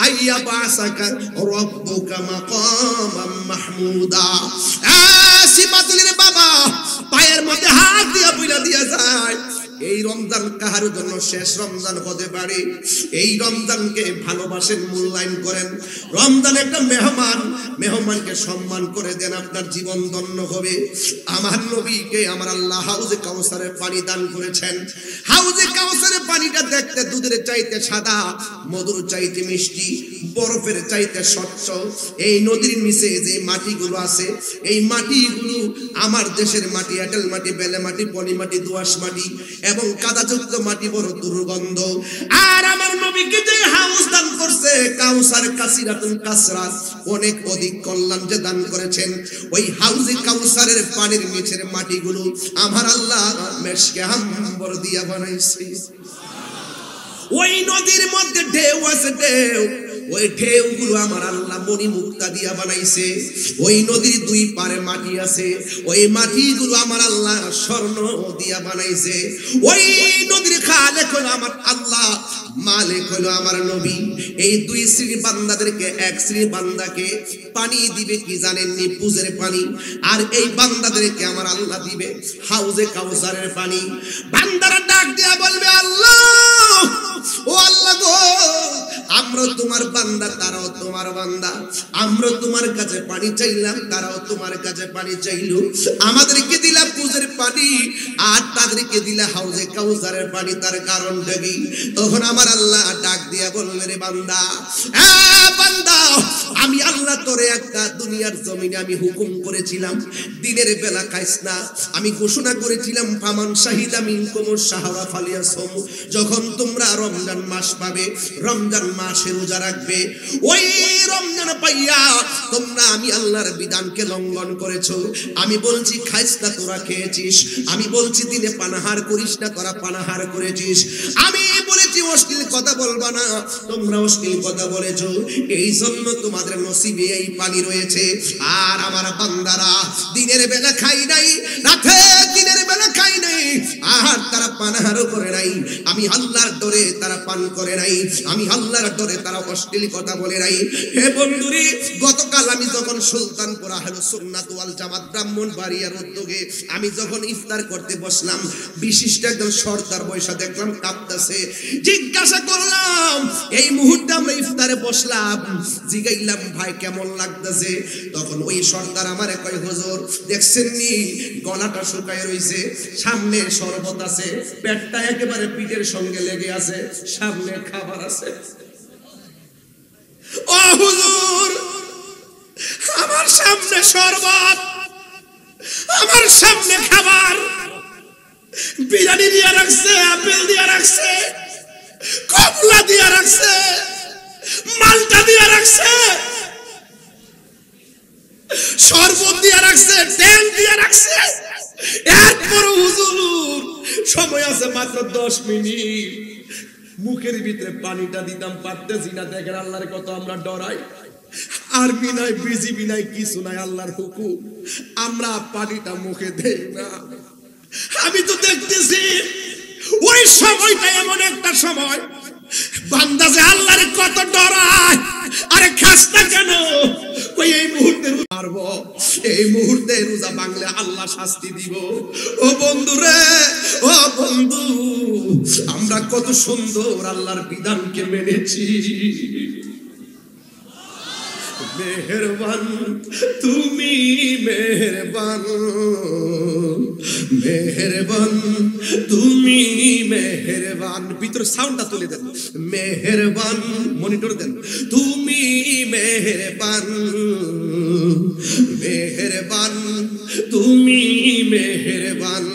[SPEAKER 1] আইয়া বাসাকা রাব্বুকা মাকামাম মাহমুদা। সিফাতুলের বাবা পায়ের মধ্যে হাত দিয়া বইলা দিয়া যায়, এই রমজান কাহার জন্য শেষ রমজান হতে পারে। এই রমজানকে ভালোবাসেন, মূল্যায়ন করেন। রমজান একটা মেহমান, মেহমানকে সম্মান করে দেন, আপনার জীবন ধন্য হবে। আমার নবীকে আমার আল্লাহ হাউজে কাউসারের পানি দান করেছেন। হাউজে কাউসারের পানিটা দেখতে দুধের চাইতে সাদা, মধুর চাইতে মিষ্টি, বরফের চাইতে স্বচ্ছ। এই নদীর নিচে যে মাটিগুলো আছে, এই মাটিগুলো আমার দেশের মাটি, এঁটেল মাটি, বেলে মাটি, পলি মাটি, দোআঁশ মাটি এবং কাদাযুক্ত মাটি, বড় দুর্গন্ধ। আর আমার নবীকে যে হাউস দান করছে, কাউসার কাসিরাতুন কাসরাত, অনেক অধিক কল্যাণ যে দান করেছেন, ওই হাউজে কাউসারের পানির নিচের মাটিগুলো আমার আল্লাহ মেশকে আম্বর দিয়া বানাইছে। ওই নদীর মধ্যে ঢেউ আছে, ঢেউ, ওই ঢেউগুলো আমার আল্লাহ মণি মুক্তা দিয়া বানাইছে। ওই নদীর দুই পারে মাটি আছে, ওই মাটিগুলো আমার আল্লাহ স্বর্ণ দিয়া বানাইছে। ওই নদীর খালেক হলো আমার আল্লাহ, মালিক হলো আমার নবী। এই দুই শ্রেণীর বান্দাদেরকে এক শ্রেণীর বান্দাকে পানি দিবে কি জানেননি? পুজের পানি। আর এই বান্দাদেরকে আমার আল্লাহ দিবে হাউজে কাউসারের পানি। বান্দারা ডাক দিয়া বলবে, আল্লাহ, ও আল্লাহ গো, আমরা তোমার বান্দা, তারাও তোমার বান্দা। আমরা তোমার কাছে পানি চাইলাম, তারাও তোমার কাছে পানি চাইলো। আমাদেরকে দিলা পুজের পানি, আর তাদেরকে দিলা হাউজে কাউসারের পানি, তার কারণটা কি? তখন আমার আল্লাহ ডাক দিয়া বললেন, রে বান্দা, বান্দা, আমি আল্লাহ তোরে একটা দুনিয়ার জমিনে আমি হুকুম করেছিলাম দিনের বেলা খাইস না। আমি ঘোষণা করেছিলাম ফামান শাহিদা মিনকুমুশ শাহরা ফালিয়াসুম, যখন তোমরা রমজান মাস পাবে, রমজান মাসে রোজা রাখবে, ওই রমজান পাইয়া তোমরা আমি আল্লাহর বিধানকে লঙ্ঘন করেছো। আমি বলছি খাইস না, তোরা খেয়েছিস। আমি বলছি দিনে পানাহার করিস না, তোরা পানাহার করেছিস। আমি বলেছি অশ্লীল কথা বলবা না, তোমরা অশ্লীল কথা বলেছো। এই জন্য তোমাদের নসিবে এই পানি রয়েছে। আর আমার বান্দারা দিনের বেলা খাই নাই, রাতে দিনের বেলা খাই নাই, আর তারা পানাহারও করে নাই। আমি আল্লাহর ডরে তারা পান করে নাই, আমি আল্লাহর ডরে তারা অশ্লীল কথা বলে নাই। হে বন্ধুরে, গতকাল আমি যখন সুলতানপুর আহলুস সুন্নাত ওয়াল জামাত ব্রাহ্মণবাড়িয়ার উদ্যোগে আমি যখন ইফতার করতে বসলাম, বিশিষ্ট একজন সর্দার বৈশা দেখলাম কাঁপতেছে। জিজ্ঞাসা করলাম, এই মুহূর্তে আমরা ইফতারে বসলাম, জিগাইলাম ভাই কেমন লাগতেছে? তখন ওই সর্দার আমারে কয়, হুজুর দেখছেন নি গলাটা শুকায় রইছে, সামনে শরবত আছে, পেটটা একেবারে পিঠের সঙ্গে লেগে আছে, সামনে খাবার আছে। ও হুজুর, আমার সামনে শরবত, আমার সামনে খাবার, বিরিয়ানি দিয়া রাখছে, আপেল দিয়া রাখছে, কমলা দিয়া রাখছে, মালটা দিয়া রাখছে, শরবত দিয়া রাখছে, তেল দিয়া রাখছে। এরপর হুজুর সময় আছে মাত্র 10 মিনিট, মুখের ভিতরে পানিটা দিতাম পারতেছি না। দেখেন আল্লাহর কত আমরা ডরাই। আর্মি নাই, বিজিবি নাই, কিছু নাই, আল্লাহর হুকুম, আমরা পানিটা মুখে দেই না। আমি তো দেখতেছি ওই সময়টা এমন একটা সময়, বান্দা যে আল্লাহর কত ডরায়। আরে খাস না কেন? ওই এই মুহূর্তে মারবো, এই মুহূর্তে রোজা ভাঙলে আল্লাহ শাস্তি দিব। ও বন্ধু রে, ও বন্ধু, আমরা কত সুন্দর আল্লাহর বিধানকে মেনেছি। মেহেরবান তুমি, মেহেরবান, মেহেরবান তুমি, মেহেরবান। ভিতরে সাউন্ডটা তুলে দেন, মেহেরবান, মনিটর দেন। তুমি মেহেরবান, মেহেরবান তুমি, মেহেরবান।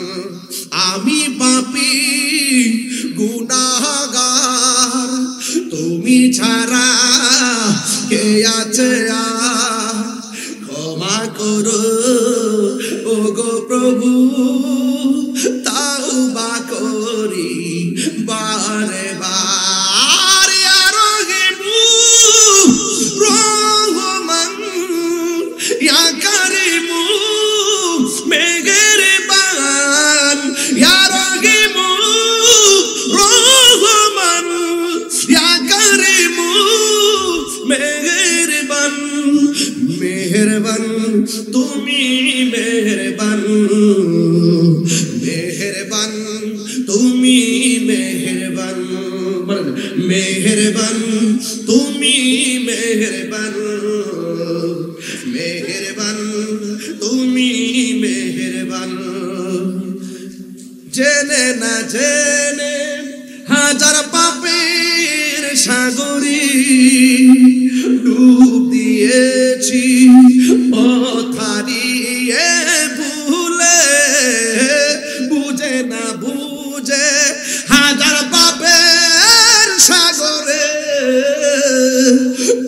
[SPEAKER 1] আমি পাপী গুনাহগার, তুমি ছাড়া কে আছে আর? ক্ষমা করো ও গো প্রভু, তাওবা করি বারে বার। ইয়া রহিমু রহমান, ইয়া কারিমু মেহেরবান, ইয়া রহিমু রহমান, ইয়া কারিমু মেহেরবান। মেহেরবান তুমি, মেহেরবান, মেহেরবান তুমি, মেহেরবান, মেহেরবান তুমি, মেহেরবান, মেহেরবান তুমি, মেহেরবান। জেনে না জেনে হাজার পাপের সাগরে ডুব দিয়েছি, পথ হারিয়ে ভুলে, বুঝে না বুঝে হাজার পাপের সাগরে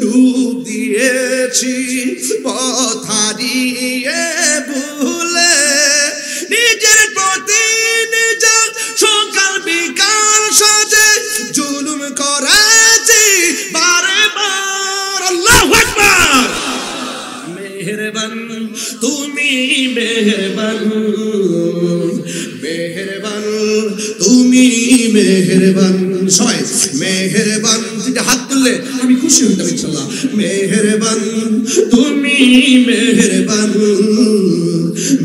[SPEAKER 1] ডুব দিয়েছি, পথ হারিয়ে ভুলে। নিজের প্রতি নিজের সকাল বিকাল সাজে জুলুম করেছি বারে বার। আল্লাহু আকবার। মেহেরবান তুমি, মেহেরবান, মেহেরবান তুমি, মেহেরবান। সবাই মেহেরবান, হাত তুললে আমি খুশি হইতাম ইনশাআল্লাহ। মেহেরবান তুমি, মেহেরবান,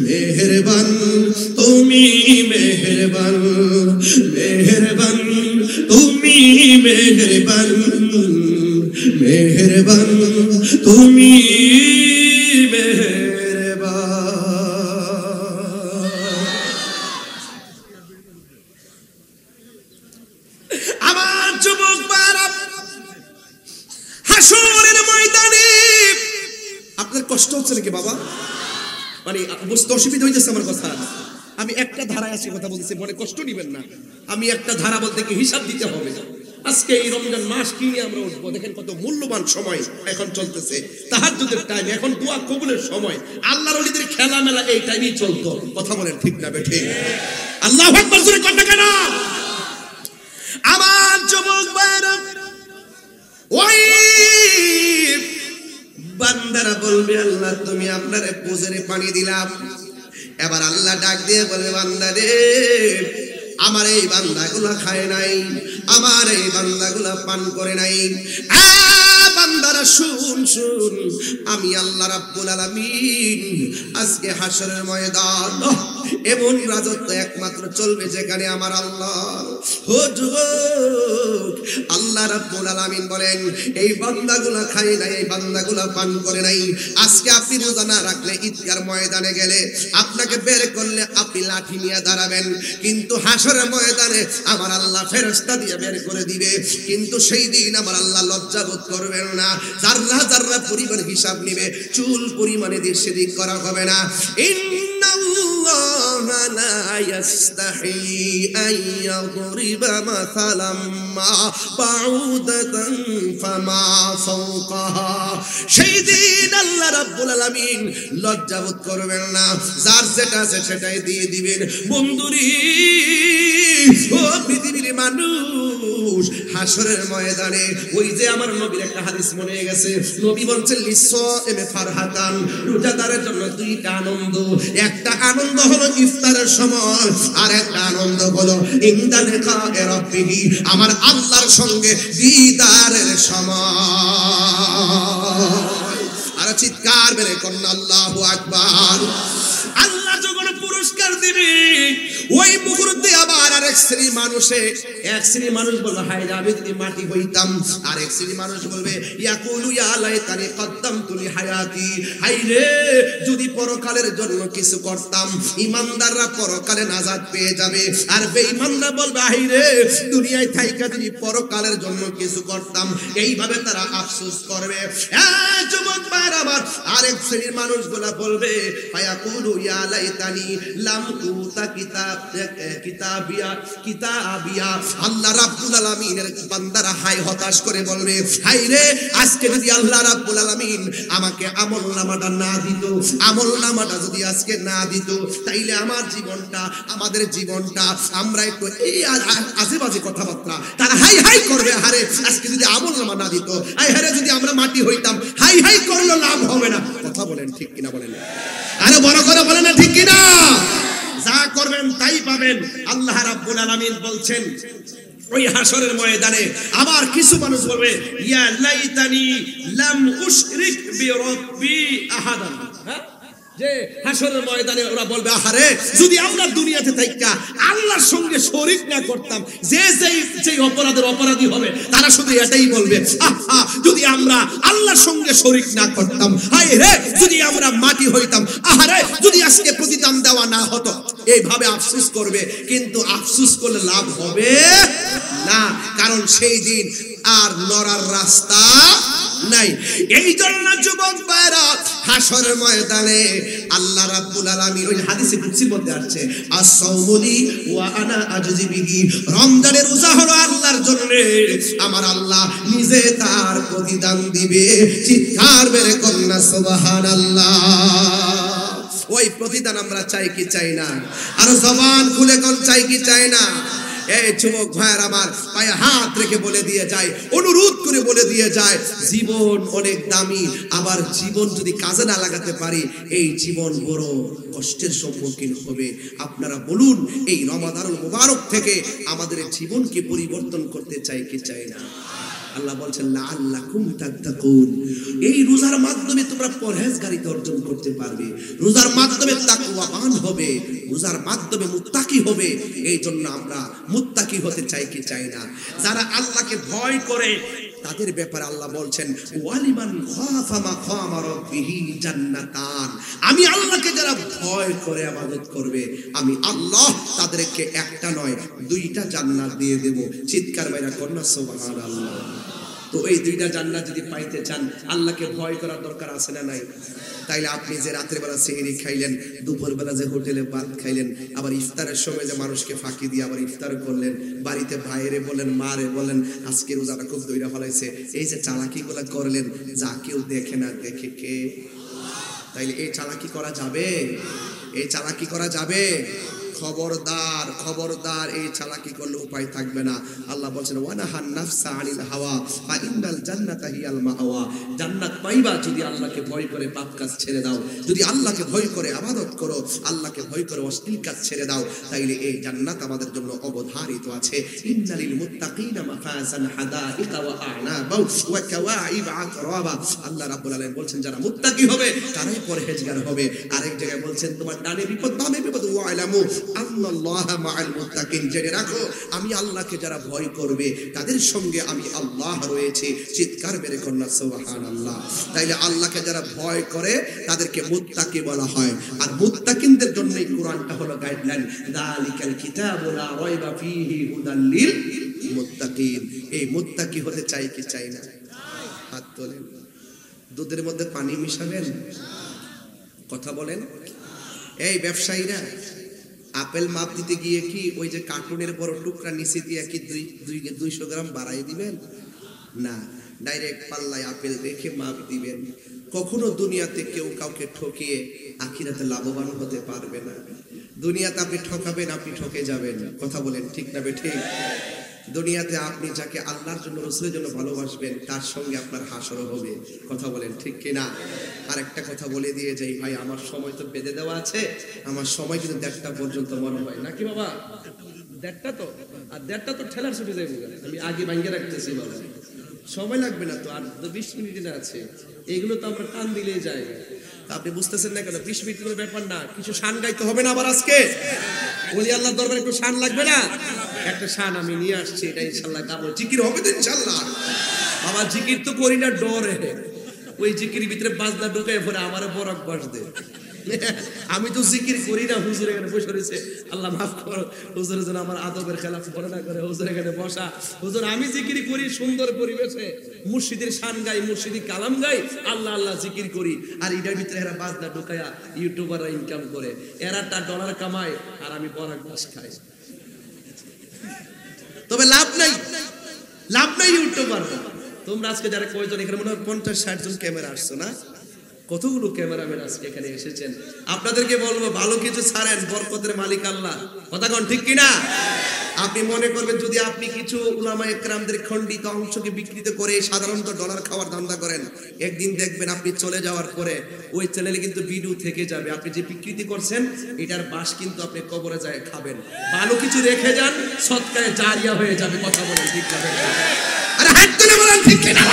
[SPEAKER 1] মেহেরবান তুমি, মেহেরবান, মেহেরবান তুমি, মেহেরবান, মেহেরবান তুমি, মেহেরবান। আমার যুবক বারা, হাসরের ময়দানে আপনাদের কষ্ট হচ্ছে নাকি বাবা? মানে বুঝতে অসুবিধা হইতেছে আমার কথা? আমি একটা ধারায় আছি কথা বলতেছি, মনে কষ্ট নিবেন না। আমি একটা ধারা বলতে কি হিসাব দিতে হবে। আজকে এই রমজান মাস কি নিয়ে আমরা উঠবো? দেখেন কত মূল্যবান সময় এখন চলতেছে, তাহাজ্জুদের টাইম, এখন দোয়া কবুলের সময়, আল্লাহর ওলিদের খেলা মেলা এই টাইমেই চলতো। কথা বলেন ঠিক না বেঠিক? আল্লাহু আকবার জোরে কর না কেন? আমার যুবক ভাইরা, ওই বান্দারা বলবে আল্লাহ তুমি আপনারে পুজোরে পানি দিলাম। এবার আল্লাহ ডাক দিয়ে বলবে বান্দা রে, আমার এই বান্দাগুলা খায় নাই, আমার এই বান্দাগুলা পান করে নাই। বান্দারা শুন শুন, আমি আল্লাহ রাব্বুল আলামিন আজকে হাসরের ময়দান এমন রাজত্ব একমাত্র চলবে যেখানে আমার আল্লাহ। ও যুবক, আল্লাহ রাব্বুল আলামিন বলেন এই বান্দাগুলা খায় নাই, এই বান্দাগুলা পান করে নাই। আজকে আপনি রোজা না রাখলে ঈদগার ময়দানে গেলে আপনাকে বের করলে আপনি লাঠি নিয়ে দাঁড়াবেন, কিন্তু হাসরের ময়দানে আমার আল্লাহ ফেরেশতা দিয়ে বের করে দিবে। কিন্তু সেই দিন আমার আল্লাহ লজ্জা বোধ করবেন না, যাররা যাররা পরিমাণ হিসাব নিবে, চুল পরিমাণে দিক সেদিক করা হবে না। ইন্নাল্লাহা লা ইয়াস্তাহি আইয়াদরিবা মাসালাম মা বাউদাতান ফামা ফাওকাহা। সেই দিন আল্লাহ রাব্বুল আলামিন লজ্জা বোধ করবেন না, যার যেটা আছে সেটাই দিয়ে দিবেন। বন্ধুরি, ও পৃথিবীর মানুষ, হাসরের ময়দানে ওই যে আমার নবীর একটা হাদিস মনে গেছে, নবী বলছেন লিসসাইমি ফারহাতান, রোজাদারের জন্য দুইটা আনন্দ। একটা আনন্দ হলো ইফতারের সময়, আর একটা আনন্দ হলো ইনদা লিকায়ে রাব্বিহি, আমার আল্লাহর সঙ্গে দিদারের সময়। আর চিৎকার বেরে করুন আল্লাহু আকবার। আল্লাহ যখন পুরস্কার দিবে ওই মুহূর্তে আবার আরেক শ্রেণীর মানুষে, এক শ্রেণীর মানুষ বলবে হায় রে আমি যদি মাটি হইতাম, আর এক শ্রেণীর মানুষ বলবে ইয়াকুলু ইয়া লাইতানি কদ্দামতু লি হায়াতি, হায় রে যদি পরকালের জন্য কিছু করতাম। ঈমানদাররা পরকালে নাজাত পেয়ে যাবে, আর বেঈমানরা বলবে হায় রে দুনিয়ায় থাইকা যদি পরকালের জন্য কিছু করতাম। এইভাবে তারা আফসোস করবে। যুবক ভাইরা আমার, আরেক শ্রেণীর মানুষগুলা বলবে ফায়াকুলু ইয়া লাইতানি লাম উতা কিতাবিয়া। আল্লাহ রাব্বুল আলামিনের বান্দারা হায় হতাশ করে বলবে হায় রে আজকে যদি আল্লাহ রাব্বুল আলামিন আমাকে আমলনামাটা না দিত, আমলনামাটা যদি আজকে না দিত, তাইলে আমার জীবনটা, আমাদের জীবনটা, আমরা একটু এই আজেবাজে কথাবার্তা তারা হাই হাই করবে। হারে আজকে যদি আমলনামা না দিত, হায় হারে যদি আমরা মাটি হইতাম, হাই হাই করলে লাভ হবে না। কথা বলেন ঠিক কিনা বলেন? আরে বড় করে বলেন না ঠিক কিনা? যা করবেন তাই পাবেন। আল্লাহ রাব্বুল আলামিন বলছেন ওই হাসরের ময়দানে আবার কিছু মানুষ বলবে ইয়া লাইতানি লাম উশরিক বিরাব্বি আহাদান। যে হাসরের ময়দানে ওরা বলবে আহারে যদি আমরা দুনিয়াতে থাইকা আল্লাহর সঙ্গে শরীক না করতাম, যে যেই অপরাধের অপরাধী হবে তারা শুধু এটাই বলবে আহা যদি আমরা আল্লাহর সঙ্গে শরীক না করতাম, হায় রে যদি আমরা মাটি হইতাম, আহারে যদি আজকে প্রতিদান দেওয়া না হতো। এইভাবে আফসোস করবে, কিন্তু আফসোস করলে লাভ হবে না, কারণ সেই দিন আর নড়ার রাস্তা নাই। এই জন্য যুবক ভাইরা হাসরের ময়দানে আল্লাহ রাব্বুল আলামিন ওই হাদিসে কুদসির মধ্যে আছে আস-সাওমুলি ওয়া আনা আজজি বিহি, রমজানের রোজা হলো আল্লাহর জন্য, আমার আল্লাহ নিজে তার প্রতিদান দিবে। চিৎকার বের করুন না সুবহানাল্লাহ। ওই প্রতিদান আমরা চাই কি চাই না? আর জবান খুলে কোন চাই কি চাই না? এই যুবক ভাইয়ের আমার পায়ে হাত রেখে বলে দিয়ে যায়, অনুরোধ করে বলে দিয়ে যায়, জীবন অনেক দামি, আবার জীবন যদি কাজে না লাগাতে পারি এই জীবন বড় কষ্টের সম্মুখীন হবে। আপনারা বলুন এই রমাদানুল মুবারক থেকে আমাদের জীবনকে পরিবর্তন করতে চাই কি চাই না? আল্লাহ বলছেন লাআল্লাকুম তাত্তাকুন, এই রোজার মাধ্যমে তোমরা পরহেজগারিতা অর্জন করতে পারবে, রোজার মাধ্যমে তাকওয়াবান হবে, রোজার মাধ্যমে মুত্তাকি হবে। এই জন্য আমরা মুত্তাকি হতে চাই কি চাই না? যারা আল্লাহকে ভয় করে তাদের ব্যাপারে আল্লাহ বলছেন ওয়ালিমান খাফা মাকামা রাব্বিহি জান্নাতান, আমি আল্লাহকে যারা ভয় করে ইবাদত করবে আমি আল্লাহ তাদেরকে একটা নয় দুইটা জান্নাত দিয়ে দেব। চিৎকার বাইরা করুন সুবহানাল্লাহ। তো তো এই দুইটা জান্নাত যদি পাইতে চান আল্লাহকে ভয় করার দরকার আছে না নাই? তাইলে আপনি যে রাতের বেলা সেহরি খাইলেন, দুপুর বেলা যে হোটেলে ভাত খাইলেন, আবার ইফতারের সময় যে মানুষকে ফাঁকি দিয়ে আবার ইফতার করলেন, বাড়িতে ভাইরে বলেন মারে বলেন আজকে রোজাটা খুব দইরা ফলাইছে, এই যে চালাকিগুলা করলেন, যা কেউ দেখে না, দেখে কে? তাইলে এই চালাকি করা যাবে? এই চালাকি করা যাবে? খবরদার, খবরদার, এই চালাকি করলে উপায় থাকবে না। আল্লাহ বলছেন ওয়ানাহান নাফসা আনিল হাওয়া ফা ইন্নাল জান্নাতা হিয়াল মাওয়া। জান্নাত পাইবা যদি আল্লাহকে ভয় করে পাপ কাজ ছেড়ে দাও, যদি আল্লাহকে ভয় করে ইবাদত করো, আল্লাহকে ভয় করে অশ্লীল কাজ ছেড়ে দাও, তাইলে এই জান্নাত আমাদের জন্য অবধারিত আছে। ইন্নালিল মুত্তাকিনা মাফাজান হাদাইকা ওয়া আ'নাবা ওয়া কাওয়াইব আতরাবা। আল্লাহ রাব্বুল আলামিন বলছেন যারা মুত্তাকি হবে তারাই পরহেজগার হবে। আরেক জায়গায় বলছেন তোমার ডানে বিপদ বামে বিপদ, ওয়া আলামু আল্লাল্লাহা মাআল মুত্তাকিন, জেনে রাখো আমি আল্লাহকে যারা ভয় করবে তাদের সঙ্গে আমি আল্লাহ রয়েছে। চিৎকার মেরে কন্যা সুবহানাল্লাহ। তাইলে আল্লাহকে যারা ভয় করে তাদেরকে মুত্তাকি বলা হয়। আর মুত্তাকিনদের জন্য এই কোরআনটা হলো গাইডলাইন। যালিকাল কিতাবু লা রাইবা ফীহি হুদাল লিল মুত্তাকিন। এই মুত্তাকি হতে চাই কি চাই না? হাত তোলেন। দুধের মধ্যে পানি মিশাবেন? কথা বলেন। এই ব্যবসায়ীরা আপেল মাপ দিতে গিয়ে কি ওই যে কার্টুনের বড় টুকরা নিচে দিয়ে কি 200 গ্রাম বাড়াই দিবেন? না, ডাইরেক্ট পাল্লায় আপেল রেখে মাপ দিবেন। কখনো দুনিয়াতে কেউ কাউকে ঠকিয়ে আখিরাতে লাভবান হতে পারবে না। দুনিয়াতে আপনি ঠকাবেন, আপনি ঠকে যাবেন। কথা বলেন ঠিক না বেঠিক? দুনিয়াতে আপনি যাকে আল্লাহর জন্য রাসূলের জন্য ভালোবাসবেন তার সঙ্গে আপনার হাসর হবে। কথা বলেন ঠিক কিনা? আর একটা কথা বলে দিয়ে যাই ভাই, আমার সময় তো বেঁধে দেওয়া আছে, আমার সময় কিন্তু 1:30 পর্যন্ত মনে হয় নাকি বাবা? 1:30 তো, আর 1:30 তো ঠেলার ছুটে যাইব। আমি আগে ভাঙ্গে রাখতেছি বাবা, সময় লাগবে না তো, আর 20 মিনিট আছে। এগুলো তো আমরা টান দিলেই যাই। আপনি বুঝতেছেন না কেন? 20 মিনিট করে ব্যাপার না, কিছু শান গাইতে হবে না আবার আজকে? ওলি আল্লাহর দরবারে একটু শান লাগবে না? একটা শান আমি নিয়ে আসছি, এটা ইনশাআল্লাহ গাবো। জিকির হবে তো ইনশাআল্লাহ? বাবা জিকির তো করি না ডরে, ওই জিকিরের ভিতরে বাজনা ঢুকায় পরে আমারে বরক বাস দে। আমি তো জিকির করি না, হুজুর এখানে বসে রয়েছে, আল্লাহ মাফ করো, হুজুর যেন আমার আদবের খেলাফ করে না করে। হুজুর এখানে বসা, হুজুর আমি জিকির করি সুন্দর পরিবেশে, মুর্শিদের শান গাই, মুর্শিদি কালাম গাই, আল্লাহ আল্লাহ জিকির করি। আর এটার ভিতরে এরা বাজনা ঢুকায়া ইউটিউবাররা ইনকাম করে, এরা তার ডলার কামায় আর আমি বরাক বাস খাই। তবে লাভ নাই, লাভ নাই ইউটিউবার। তোমরা আজকে যারা কয়জন এখানে, মনে হয় 50-60 জন ক্যামেরা আসছো না? কতগুলো ক্যামেরাম্যান আজকে এখানে এসেছেন। আপনাদেরকে বলবো ভালো কিছু ছাড়েন, বরকতের মালিক আল্লাহ। কথা কোন ঠিক কিনা? আপনি মনে করবেন যদি আপনি কিছু উলামায়ে কেরামদের খণ্ডিত অংশকে বিকৃত করে সাধারণত ডলার খাওয়ার ধান্দা করেন, একদিন দেখবেন আপনি চলে যাওয়ার পরে ওই চ্যানেলে কিন্তু ভিডিও থেকে যাবে। আপনি যে বিকৃতি করছেন এটার বাস কিন্তু আপনি কবরে যায় খাবেন। ভালো কিছু রেখে যান, সদকায়ে জারিয়া হয়ে যাবে। কথা বলেন ঠিক না? আরে হাত তুলে বলেন ঠিক কিনা?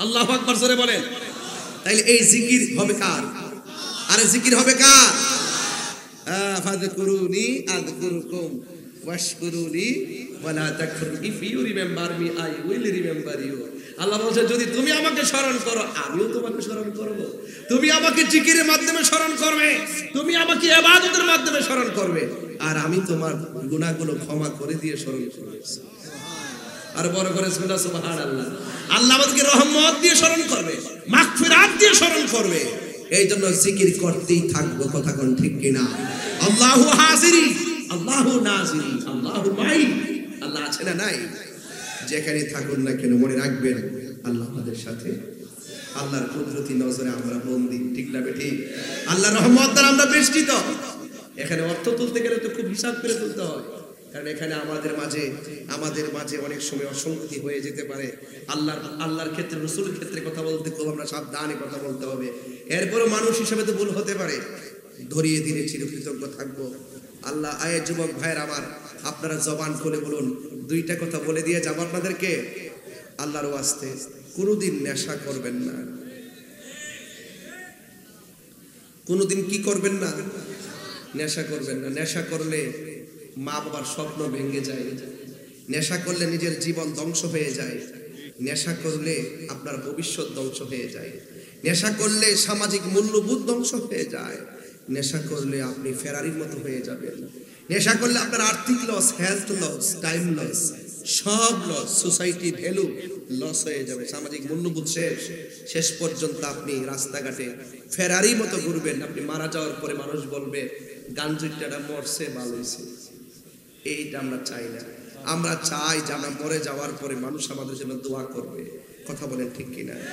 [SPEAKER 1] আল্লাহু আকবার জোরে বলেন। তাইলে এই জিকির হবে কার? আরে জিকির হবে কার? ফাযকুরুনি আযকুরুকুম ওয়াশকুরুলি ওয়ালা তাকফুরুন। If you remember me I will remember you. Allah বলেন যদি তুমি আমাকে স্মরণ করো আমিও তোমাকে স্মরণ করব। তুমি আমাকে জিকিরের মাধ্যমে স্মরণ করবে, তুমি আমাকে ইবাদতের মাধ্যমে স্মরণ করবে, আর আমি তোমার গুনাহগুলো ক্ষমা করে দিয়ে স্মরণ করব। আর বড় করে সুবহানাল্লাহ। আল্লাহ আমাদেরকে রহমত দিয়ে স্মরণ করবে, মাগফিরাত দিয়ে স্মরণ করবে। এই জন্য জিকির করতেই থাকবো। কথা কোন ঠিক কিনা? আল্লাহু হাজিরি, আল্লাহু নাজিরি, আল্লাহু মাই। আল্লাহ আছে না নাই? যেখানে থাকুন না কেন মনে রাখবেন আল্লাহ আমাদের সাথে। আল্লাহর কুদরতি নজরে আমরা বন্দী, ঠিক না বেঠিক? আল্লাহর রহমত দ্বারা আমরা বেষ্টিত। এখানে অর্থ তুলতে গেলে তো খুব হিসাব করে তুলতে হয়, কারণ এখানে আমাদের মাঝে অনেক সময় অসঙ্গতি হয়ে যেতে পারে। আল্লাহর ক্ষেত্রে, রাসূলের ক্ষেত্রে কথা বলতে খুব আমরা সাবধানে কথা বলতে হবে। এরপরও মানুষ হিসেবে তো ভুল হতে পারে, ধরিয়ে দিলে চিরকৃতজ্ঞ থাকবো। আল্লাহ আয়ে যুবক ভাইয়ের আমার, আপনারা জবান খুলে বলুন, 2টা কথা বলে দিয়ে যাব আপনাদেরকে। আল্লাহর ওয়াস্তে কোনোদিন নেশা করবেন না। কোনোদিন কি করবেন না? নেশা করবেন না। নেশা করলে মা বাবার স্বপ্ন ভেঙে যায়, নেশা করলে নিজের জীবন ধ্বংস হয়ে যায়, নেশা করলে আপনার ভবিষ্যৎ ধ্বংস হয়ে যায়, নেশা করলে সামাজিক মূল্যবোধ ধ্বংস হয়ে যায়, নেশা করলে আপনি ফেরারির মতো হয়ে যাবেন। নেশা করলে আপনার আর্থিক loss, health loss, time loss, সব লস, সোসাইটি ভ্যালু লস হয়ে যাবে, সামাজিক মূল্যবোধ শেষ। শেষ পর্যন্ত আপনি রাস্তাঘাটে ফেরারি মতো ঘুরবেন। আপনি মারা যাওয়ার পরে মানুষ বলবে গাঞ্জুটাটা মরছে, ভালো হয়েছে। এইটা আমরা চাই না। আমরা চাই যে আমরা মরে যাওয়ার পরে মানুষ আমাদের জন্য দোয়া করবে। কথা বলেন ঠিক কিনা?